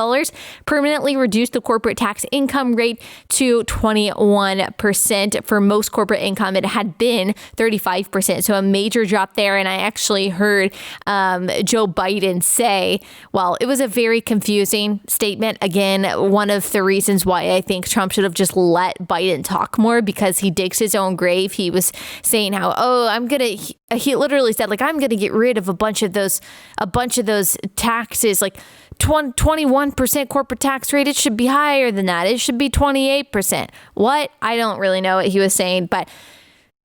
permanently reduced the corporate tax income rate to 21%. For most corporate income, it had been 35%. So a major drop there. And I actually heard Joe Biden say, well, it was a very confusing statement. Again, one of the reasons why I think Trump should have just let Biden talk more, because he digs his own grave. He was saying how, he literally said, like, I'm going to get rid of a bunch of those taxes, like 21% corporate tax rate. It should be higher than that. It should be 28%. What? I don't really know what he was saying, but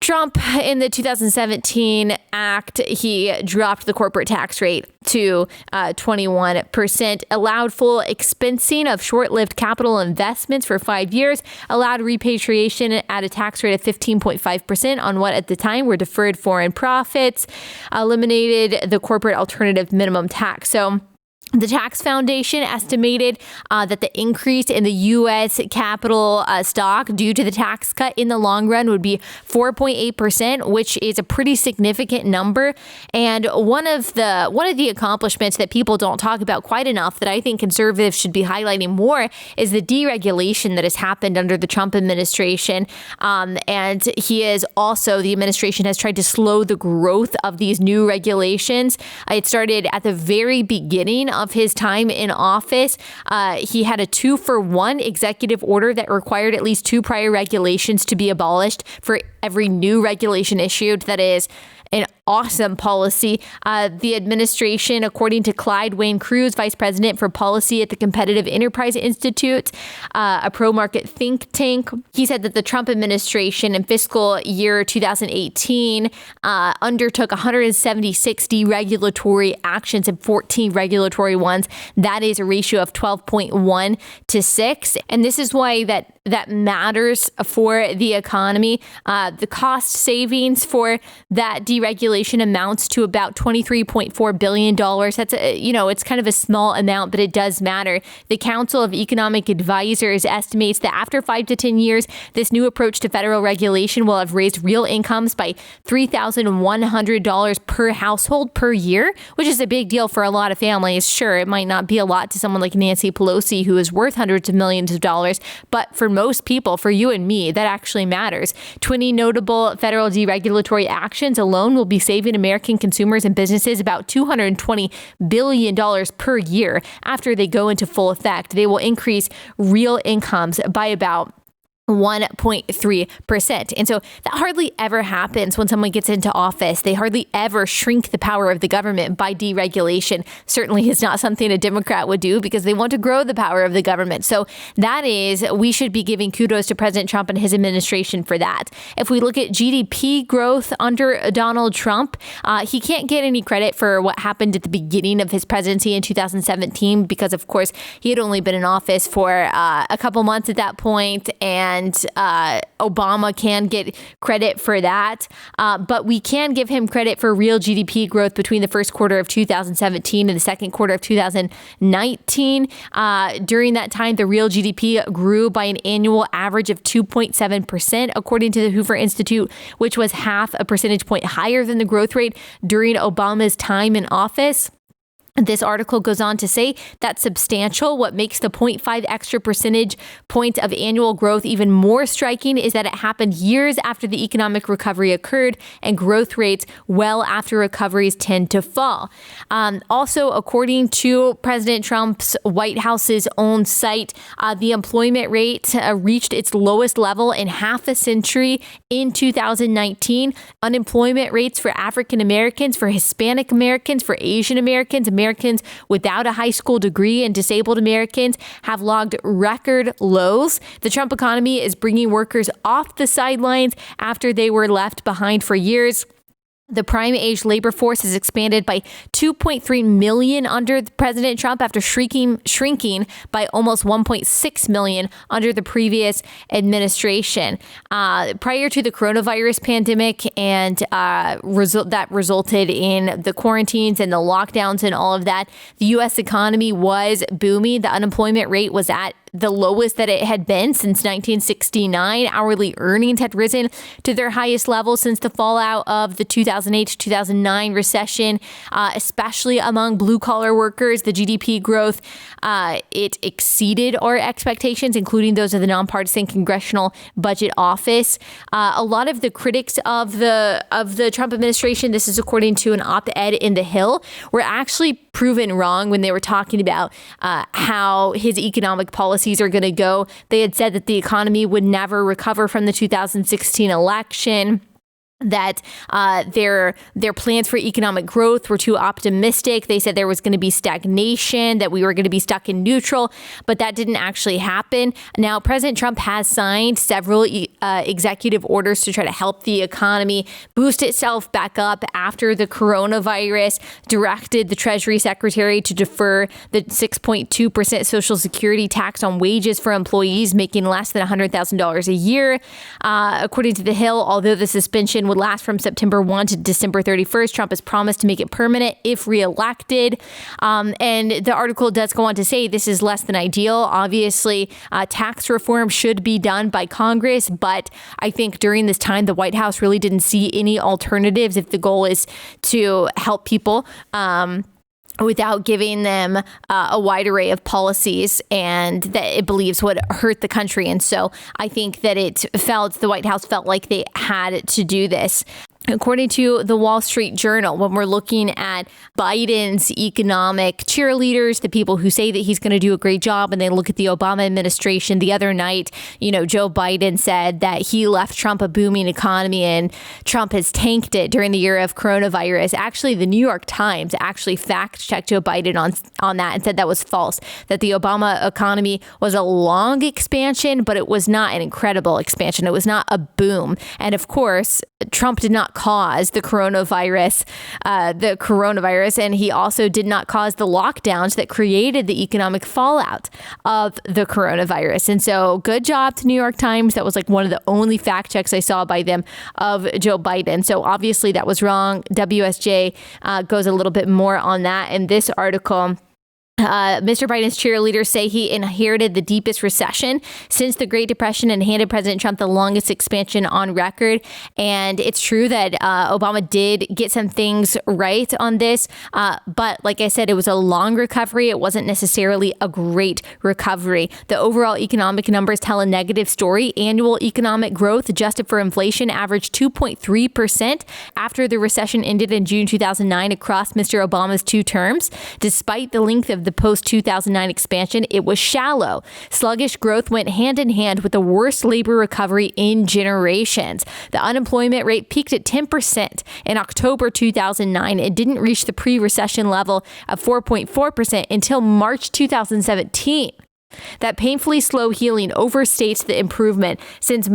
Trump, in the 2017 act, he dropped the corporate tax rate to 21%, allowed full expensing of short-lived capital investments for 5 years, allowed repatriation at a tax rate of 15.5% on what at the time were deferred foreign profits, eliminated the corporate alternative minimum tax. So the Tax Foundation estimated that the increase in the U.S. capital stock due to the tax cut in the long run would be 4.8%, which is a pretty significant number. And one of the accomplishments that people don't talk about quite enough, that I think conservatives should be highlighting more, is the deregulation that has happened under the Trump administration. And the administration has tried to slow the growth of these new regulations. It started at the very beginning of his time in office. He had a 2-for-1 executive order that required at least 2 prior regulations to be abolished for every new regulation issued. That is an awesome policy. The administration, according to Clyde Wayne Cruz, vice president for policy at the Competitive Enterprise Institute, a pro-market think tank, he said that the Trump administration in fiscal year 2018 undertook 176 deregulatory actions and 14 regulatory ones. That is a ratio of 12.1 to 6. And this is why that that matters for the economy. The cost savings for that deregulation amounts to about $23.4 billion. That's, it's kind of a small amount, but it does matter. The Council of Economic Advisors estimates that after 5 to 10 years, this new approach to federal regulation will have raised real incomes by $3,100 per household per year, which is a big deal for a lot of families. Sure, it might not be a lot to someone like Nancy Pelosi, who is worth hundreds of millions of dollars, but for most people, for you and me, that actually matters. 20 notable federal deregulatory actions alone will be saving American consumers and businesses about $220 billion per year after they go into full effect. They will increase real incomes by about 1.3%. And so that hardly ever happens when someone gets into office. They hardly ever shrink the power of the government by deregulation. Certainly is not something a Democrat would do because they want to grow the power of the government. So we should be giving kudos to President Trump and his administration for that. If we look at GDP growth under Donald Trump, he can't get any credit for what happened at the beginning of his presidency in 2017 because, of course, he had only been in office for a couple months at that point, and Obama can get credit for that. But we can give him credit for real GDP growth between the first quarter of 2017 and the second quarter of 2019. During that time, the real GDP grew by an annual average of 2.7%, according to the Hoover Institute, which was half a percentage point higher than the growth rate during Obama's time in office. This article goes on to say that's substantial. What makes the 0.5 extra percentage point of annual growth even more striking is that it happened years after the economic recovery occurred, and growth rates well after recoveries tend to fall. Also, according to President Trump's White House's own site, the employment rate reached its lowest level in half a century in 2019. Unemployment rates for African Americans, for Hispanic Americans, for Asian Americans, Americans without a high school degree, and disabled Americans have logged record lows. The Trump economy is bringing workers off the sidelines after they were left behind for years. The prime age labor force has expanded by 2.3 million under President Trump after shrinking by almost 1.6 million under the previous administration. Prior to the coronavirus pandemic and that resulted in the quarantines and the lockdowns and all of that, the U.S. economy was booming. The unemployment rate was at the lowest that it had been since 1969. Hourly earnings had risen to their highest level since the fallout of the 2008 to 2009 recession, especially among blue-collar workers. The GDP growth, it exceeded our expectations, including those of the nonpartisan Congressional Budget Office. A lot of the critics of the Trump administration, this is according to an op-ed in The Hill, were actually proven wrong when they were talking about how his economic policies are going to go. They had said that the economy would never recover from the 2016 election, that their plans for economic growth were too optimistic. They said there was going to be stagnation, that we were going to be stuck in neutral, but that didn't actually happen. Now, President Trump has signed several executive orders to try to help the economy boost itself back up after the coronavirus, directed the Treasury Secretary to defer the 6.2% Social Security tax on wages for employees making less than $100,000 a year. According to The Hill, although the suspension would last from September 1 to December 31st. Trump has promised to make it permanent if reelected. And the article does go on to say this is less than ideal. Obviously, tax reform should be done by Congress, but I think during this time, the White House really didn't see any alternatives if the goal is to help people without giving them a wide array of policies and that it believes would hurt the country. And so I think that the White House felt like they had to do this. According to the Wall Street Journal, when we're looking at Biden's economic cheerleaders, the people who say that he's going to do a great job, and they look at the Obama administration, the other night, Joe Biden said that he left Trump a booming economy and Trump has tanked it during the year of coronavirus. Actually, the New York Times actually fact-checked Joe Biden on that and said that was false, that the Obama economy was a long expansion, but it was not an incredible expansion. It was not a boom. And of course, Trump did not not cause the coronavirus, and he also did not cause the lockdowns that created the economic fallout of the coronavirus. And so good job to New York Times. That was like one of the only fact checks I saw by them of Joe Biden. So obviously that was wrong. WSJ goes a little bit more on that in this article. Mr. Biden's cheerleaders say he inherited the deepest recession since the Great Depression and handed President Trump the longest expansion on record. And it's true that Obama did get some things right on this. But like I said, it was a long recovery. It wasn't necessarily a great recovery. The overall economic numbers tell a negative story. Annual economic growth adjusted for inflation averaged 2.3% after the recession ended in June 2009 across Mr. Obama's two terms. Despite the length of the post-2009 expansion, it was shallow. Sluggish growth went hand in hand with the worst labor recovery in generations. The unemployment rate peaked at 10% in October 2009. It didn't reach the pre-recession level of 4.4% until March 2017. That painfully slow healing overstates the improvement since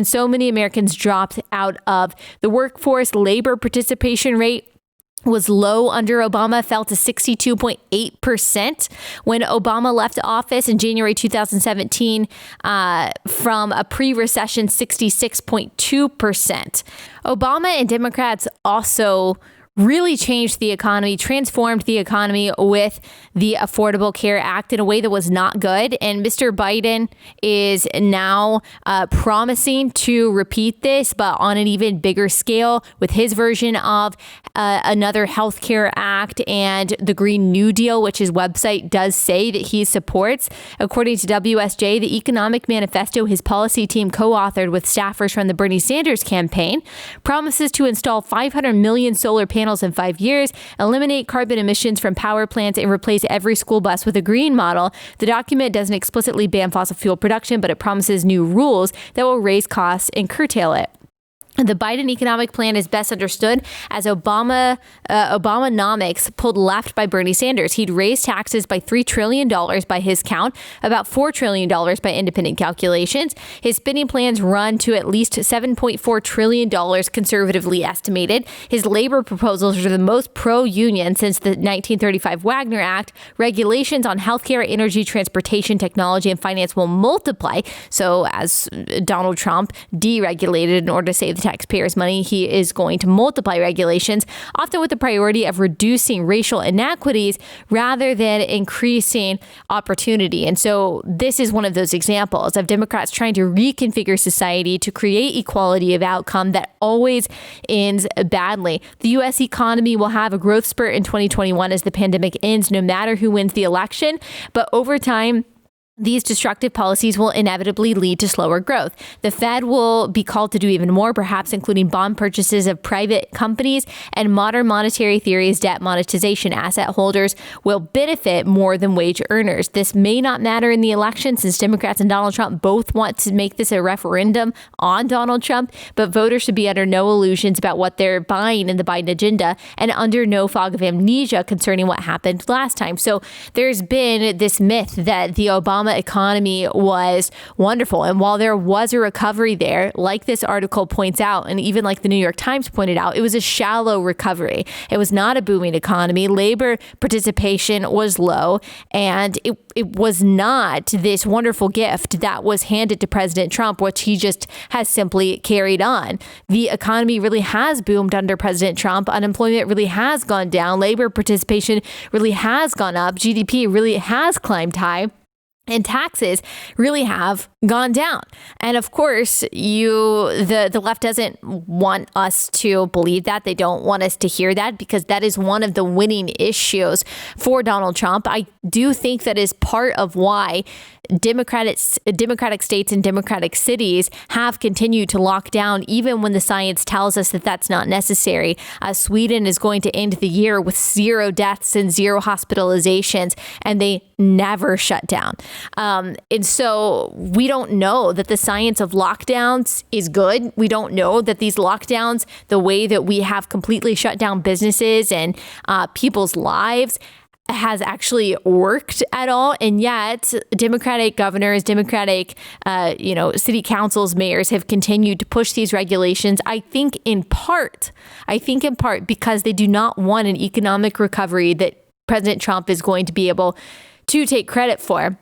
so many Americans dropped out of the workforce. Labor participation rate was low under Obama, fell to 62.8% when Obama left office in January 2017 from a pre-recession 66.2%. Obama and Democrats also really changed the economy, transformed the economy with the Affordable Care Act in a way that was not good. And Mr. Biden is now promising to repeat this, but on an even bigger scale with his version of another health care act and the Green New Deal, which his website does say that he supports. According to WSJ, the economic manifesto his policy team co-authored with staffers from the Bernie Sanders campaign promises to install 500 million solar panels in 5 years, eliminate carbon emissions from power plants, and replace every school bus with a green model. The document doesn't explicitly ban fossil fuel production, but it promises new rules that will raise costs and curtail it. The Biden economic plan is best understood as Obamanomics pulled left by Bernie Sanders. He'd raised taxes by $3 trillion by his count, about $4 trillion by independent calculations. His spending plans run to at least $7.4 trillion conservatively estimated. His labor proposals are the most pro-union since the 1935 Wagner Act. Regulations on healthcare, energy, transportation, technology, and finance will multiply. So as Donald Trump deregulated in order to save the taxpayers' money, he is going to multiply regulations, often with the priority of reducing racial inequities rather than increasing opportunity. And so this is one of those examples of Democrats trying to reconfigure society to create equality of outcome that always ends badly. The U.S. economy will have a growth spurt in 2021 as the pandemic ends, no matter who wins the election. But over time, these destructive policies will inevitably lead to slower growth. The Fed will be called to do even more, perhaps including bond purchases of private companies, and modern monetary theory's debt monetization. Asset holders will benefit more than wage earners. This may not matter in the election since Democrats and Donald Trump both want to make this a referendum on Donald Trump, but voters should be under no illusions about what they're buying in the Biden agenda and under no fog of amnesia concerning what happened last time. So there's been this myth that the Obama economy was wonderful. And while there was a recovery there, like this article points out, and even like the New York Times pointed out, it was a shallow recovery. It was not a booming economy. Labor participation was low, and it was not this wonderful gift that was handed to President Trump, which he just has simply carried on. The economy really has boomed under President Trump. Unemployment really has gone down. Labor participation really has gone up. GDP really has climbed high. And taxes really have gone down. And of course, the left doesn't want us to believe that. They don't want us to hear that because that is one of the winning issues for Donald Trump. I do think that is part of why Democratic states and Democratic cities have continued to lock down, even when the science tells us that that's not necessary. Sweden is going to end the year with 0 deaths and 0 hospitalizations, and they never shut down. And so we don't know that the science of lockdowns is good. We don't know that these lockdowns, the way that we have completely shut down businesses and people's lives, has actually worked at all. And yet Democratic governors, Democratic, city councils, mayors have continued to push these regulations. I think in part because they do not want an economic recovery that President Trump is going to be able to take credit for.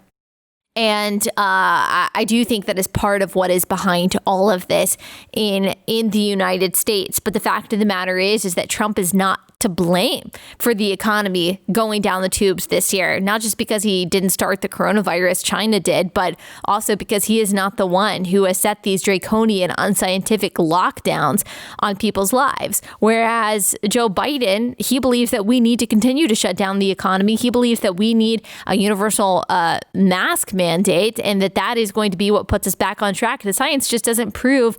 And I do think that is part of what is behind all of this in the United States. But the fact of the matter is that Trump is not to blame for the economy going down the tubes this year, not just because he didn't start the coronavirus, China did, but also because he is not the one who has set these draconian, unscientific lockdowns on people's lives. Whereas Joe Biden, he believes that we need to continue to shut down the economy. He believes that we need a universal mask mandate, and that is going to be what puts us back on track. The science just doesn't prove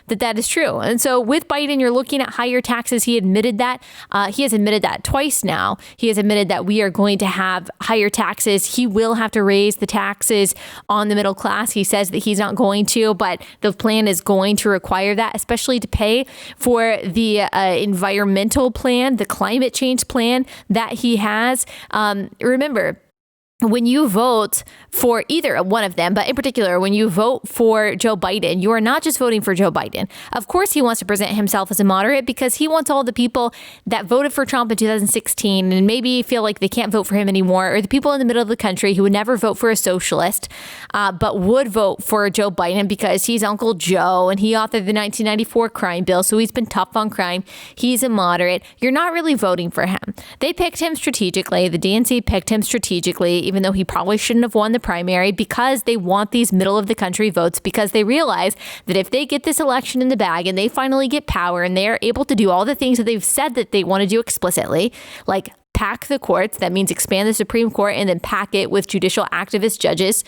that is true. And so with Biden, you're looking at higher taxes. He admitted that. He has admitted that twice now. He has admitted that we are going to have higher taxes. He will have to raise the taxes on the middle class. He says that he's not going to, but the plan is going to require that, especially to pay for the environmental plan, the climate change plan that he has. Remember, when you vote for either one of them, but in particular, when you vote for Joe Biden, you are not just voting for Joe Biden. Of course, he wants to present himself as a moderate because he wants all the people that voted for Trump in 2016 and maybe feel like they can't vote for him anymore, or the people in the middle of the country who would never vote for a socialist, but would vote for Joe Biden because he's Uncle Joe and he authored the 1994 crime bill. So he's been tough on crime. He's a moderate. You're not really voting for him. They picked him strategically. The DNC picked him strategically, even though he probably shouldn't have won the primary, because they want these middle of the country votes, because they realize that if they get this election in the bag and they finally get power and they are able to do all the things that they've said that they want to do explicitly, like pack the courts, that means expand the Supreme Court and then pack it with judicial activist judges.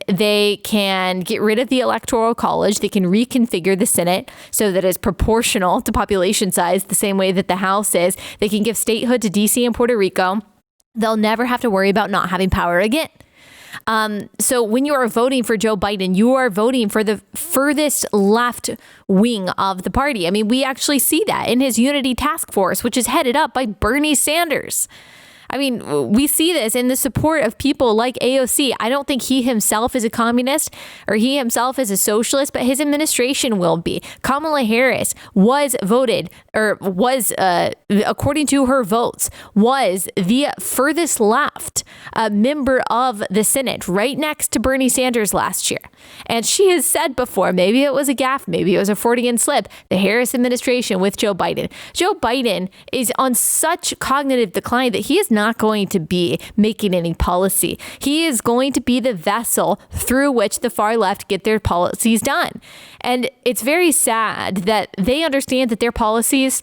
They can get rid of the Electoral College. They can reconfigure the Senate so that it's proportional to population size, the same way that the House is. They can give statehood to DC and Puerto Rico. They'll never have to worry about not having power again. So when you are voting for Joe Biden, you are voting for the furthest left wing of the party. I mean, we actually see that in his Unity Task Force, which is headed up by Bernie Sanders. I mean, we see this in the support of people like AOC. I don't think he himself is a communist or he himself is a socialist, but his administration will be. Kamala Harris was voted, or was, according to her votes, was the furthest left member of the Senate, right next to Bernie Sanders last year. And she has said before, maybe it was a gaffe, maybe it was a Freudian slip, the Harris administration with Joe Biden. Joe Biden is on such cognitive decline that he is not going to be making any policy. He is going to be the vessel through which the far left get their policies done. And it's very sad that they understand that their policies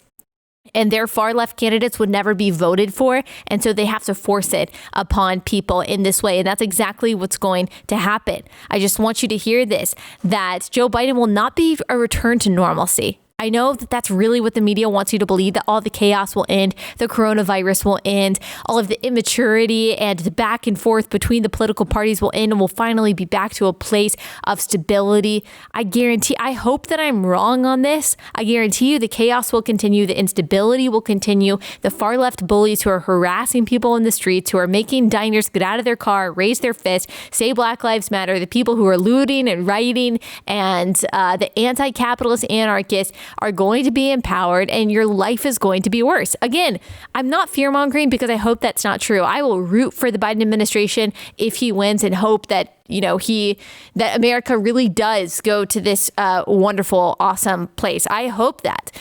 and their far left candidates would never be voted for. And so they have to force it upon people in this way. And that's exactly what's going to happen. I just want you to hear this, that Joe Biden will not be a return to normalcy. I know that that's really what the media wants you to believe, that all the chaos will end, the coronavirus will end, all of the immaturity and the back and forth between the political parties will end, and we'll finally be back to a place of stability. I hope that I'm wrong on this. I guarantee you the chaos will continue, the instability will continue, the far left bullies who are harassing people in the streets, who are making diners get out of their car, raise their fist, say Black Lives Matter, the people who are looting and rioting, and the anti-capitalist anarchists are going to be empowered, and your life is going to be worse. Again, I'm not fear-mongering because I hope that's not true. I will root for the Biden administration if he wins and hope that, that America really does go to this wonderful, awesome place. I hope that.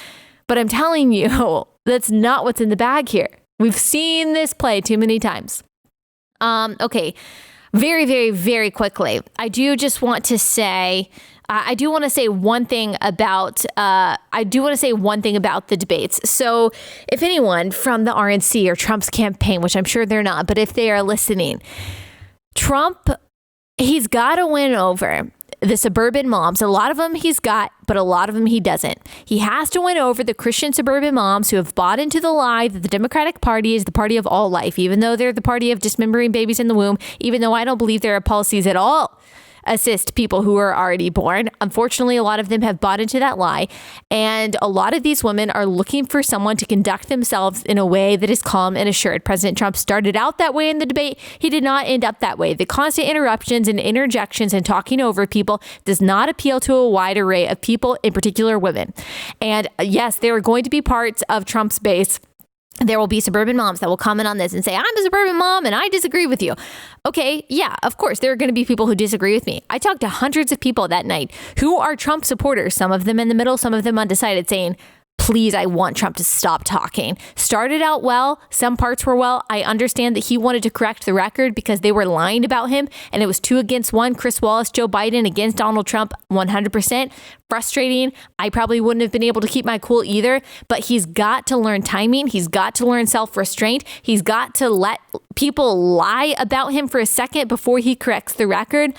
But I'm telling you, that's not what's in the bag here. We've seen this play too many times. Okay. Very, very, very quickly. I do want to say one thing about the debates. So if anyone from the RNC or Trump's campaign, which I'm sure they're not, but if they are listening, Trump, he's got to win over the suburban moms. A lot of them he's got, but a lot of them he doesn't. He has to win over the Christian suburban moms who have bought into the lie that the Democratic Party is the party of all life, even though they're the party of dismembering babies in the womb, even though I don't believe there are policies at all assist people who are already born. Unfortunately, a lot of them have bought into that lie. And a lot of these women are looking for someone to conduct themselves in a way that is calm and assured. President Trump started out that way in the debate. He did not end up that way. The constant interruptions and interjections and talking over people does not appeal to a wide array of people, in particular women. And yes, there are going to be parts of Trump's base. There will be suburban moms that will comment on this and say, I'm a suburban mom and I disagree with you. Okay, yeah, of course, there are going to be people who disagree with me. I talked to hundreds of people that night who are Trump supporters, some of them in the middle, some of them undecided, saying, please, I want Trump to stop talking. Started out well. Some parts were well. I understand that he wanted to correct the record because they were lying about him. And it was 2 against 1. Chris Wallace, Joe Biden against Donald Trump, 100%. Frustrating. I probably wouldn't have been able to keep my cool either. But he's got to learn timing. He's got to learn self-restraint. He's got to let people lie about him for a second before he corrects the record.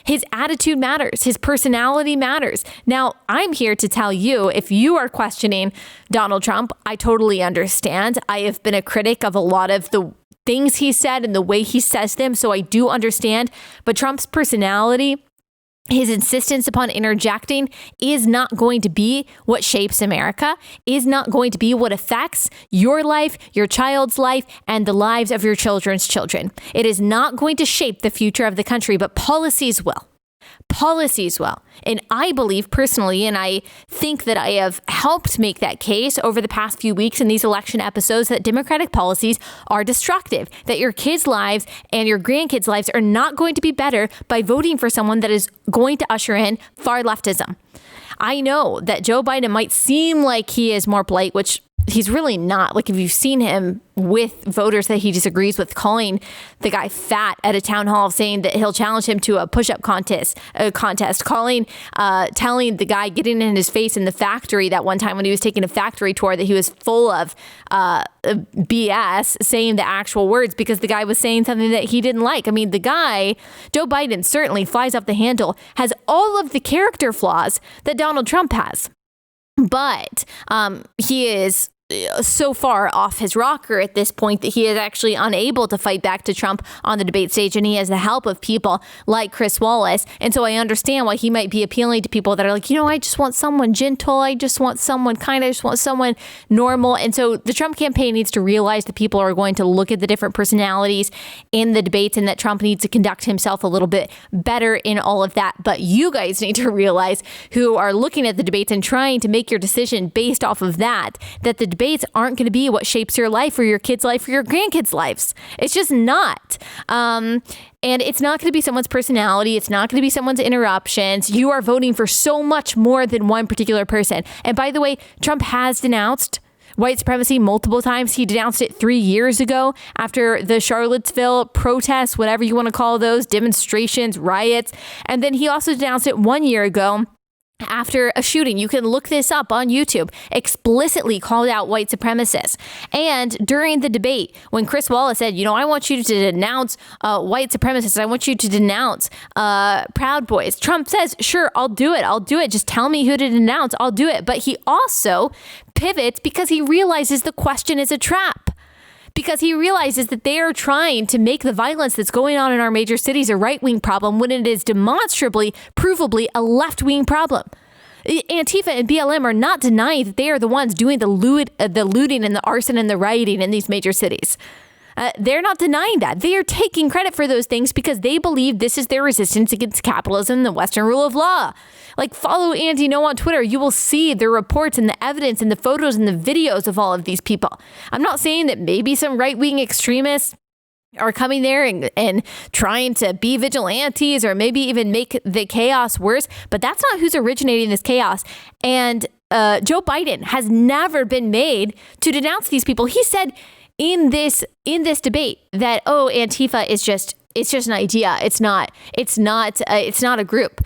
His attitude matters. His personality matters. Now, I'm here to tell you, if you are questioning Donald Trump, I totally understand. I have been a critic of a lot of the things he said and the way he says them, so I do understand. But Trump's personality, his insistence upon interjecting is not going to be what shapes America, is not going to be what affects your life, your child's life, and the lives of your children's children. It is not going to shape the future of the country, but policies will. Policies will. And I believe personally, and I think that I have helped make that case over the past few weeks in these election episodes, that Democratic policies are destructive, that your kids' lives and your grandkids' lives are not going to be better by voting for someone that is going to usher in far leftism. I know that Joe Biden might seem like he is more polite, which he's really not. Like, if you've seen him with voters that he disagrees with, calling the guy fat at a town hall, saying that he'll challenge him to a push-up contest, telling the guy, getting in his face in the factory that one time when he was taking a factory tour, that he was full of BS, saying the actual words because the guy was saying something that he didn't like. I mean, the guy, Joe Biden, certainly flies off the handle, has all of the character flaws that Donald Trump has. But he is so far off his rocker at this point that he is actually unable to fight back to Trump on the debate stage, and he has the help of people like Chris Wallace. And so I understand why he might be appealing to people that are like, I just want someone gentle. I just want someone kind. I just want someone normal. And so the Trump campaign needs to realize that people are going to look at the different personalities in the debates and that Trump needs to conduct himself a little bit better in all of that. But you guys need to realize, who are looking at the debates and trying to make your decision based off of that the debates aren't going to be what shapes your life or your kids' life or your grandkids' lives. It's just not. And it's not going to be someone's personality. It's not going to be someone's interruptions. You are voting for so much more than one particular person. And by the way, Trump has denounced white supremacy multiple times. He denounced it 3 years ago after the Charlottesville protests, whatever you want to call those, demonstrations, riots. And then he also denounced it 1 year ago after a shooting. You can look this up on YouTube. Explicitly called out white supremacists. And during the debate, when Chris Wallace said, I want you to denounce white supremacists, I want you to denounce Proud Boys, Trump says, sure, I'll do it. Just tell me who to denounce. I'll do it. But he also pivots because he realizes the question is a trap. Because he realizes that they are trying to make the violence that's going on in our major cities a right-wing problem when it is demonstrably, provably a left-wing problem. Antifa and BLM are not denying that they are the ones doing the looting and the arson and the rioting in these major cities. They're not denying that. They are taking credit for those things because they believe this is their resistance against capitalism and the Western rule of law. Like, follow Andy No on Twitter. You will see the reports and the evidence and the photos and the videos of all of these people. I'm not saying that maybe some right-wing extremists are coming there and trying to be vigilantes or maybe even make the chaos worse, but that's not who's originating this chaos. And Joe Biden has never been made to denounce these people. He said in this debate that, Antifa is just an idea. It's not a group.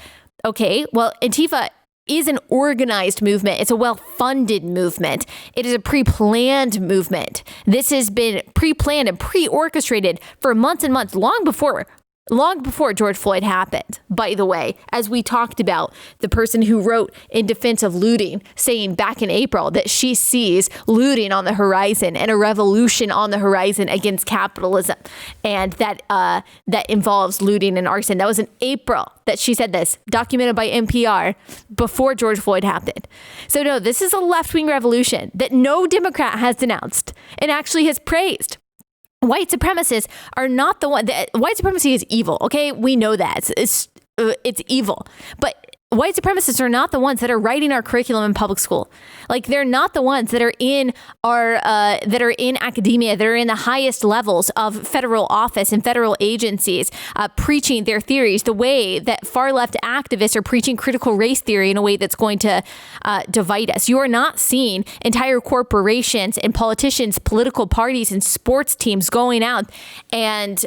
Okay, well, Antifa is an organized movement. It's a well-funded movement. It is a pre-planned movement. This has been pre-planned and pre-orchestrated for months and months, long before long before George Floyd happened, by the way, as we talked about, the person who wrote in defense of looting, saying back in April that she sees looting on the horizon and a revolution on the horizon against capitalism, and that involves looting and arson. That was in April that she said this, documented by NPR, before George Floyd happened. So no, this is a left-wing revolution that no Democrat has denounced and actually has praised. White supremacists are not the one. White supremacy is evil. Okay, we know that it's evil, but white supremacists are not the ones that are writing our curriculum in public school. Like, they're not the ones that are in our that are in academia, that are in the highest levels of federal office and federal agencies, preaching their theories the way that far left activists are preaching critical race theory in a way that's going to divide us. You are not seeing entire corporations and politicians, political parties, and sports teams going out and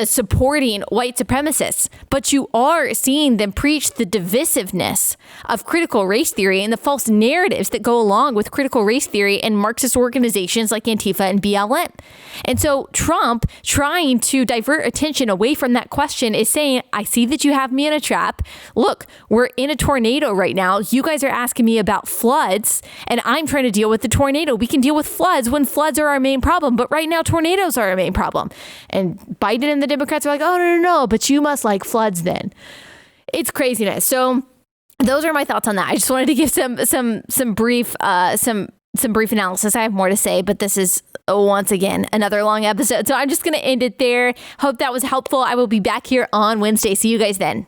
supporting white supremacists, but you are seeing them preach the divisiveness of critical race theory and the false narratives that go along with critical race theory and Marxist organizations like Antifa and BLM. And so Trump, trying to divert attention away from that question, is saying, I see that you have me in a trap. Look, we're in a tornado right now. You guys are asking me about floods, and I'm trying to deal with the tornado. We can deal with floods when floods are our main problem, but right now tornadoes are our main problem. And Biden and the Democrats are like, oh, no, but you must like floods then. It's craziness. So those are my thoughts on that. I just wanted to give some brief analysis. I have more to say, but this is once again another long episode. So I'm just going to end it there. Hope that was helpful. I will be back here on Wednesday. See you guys then.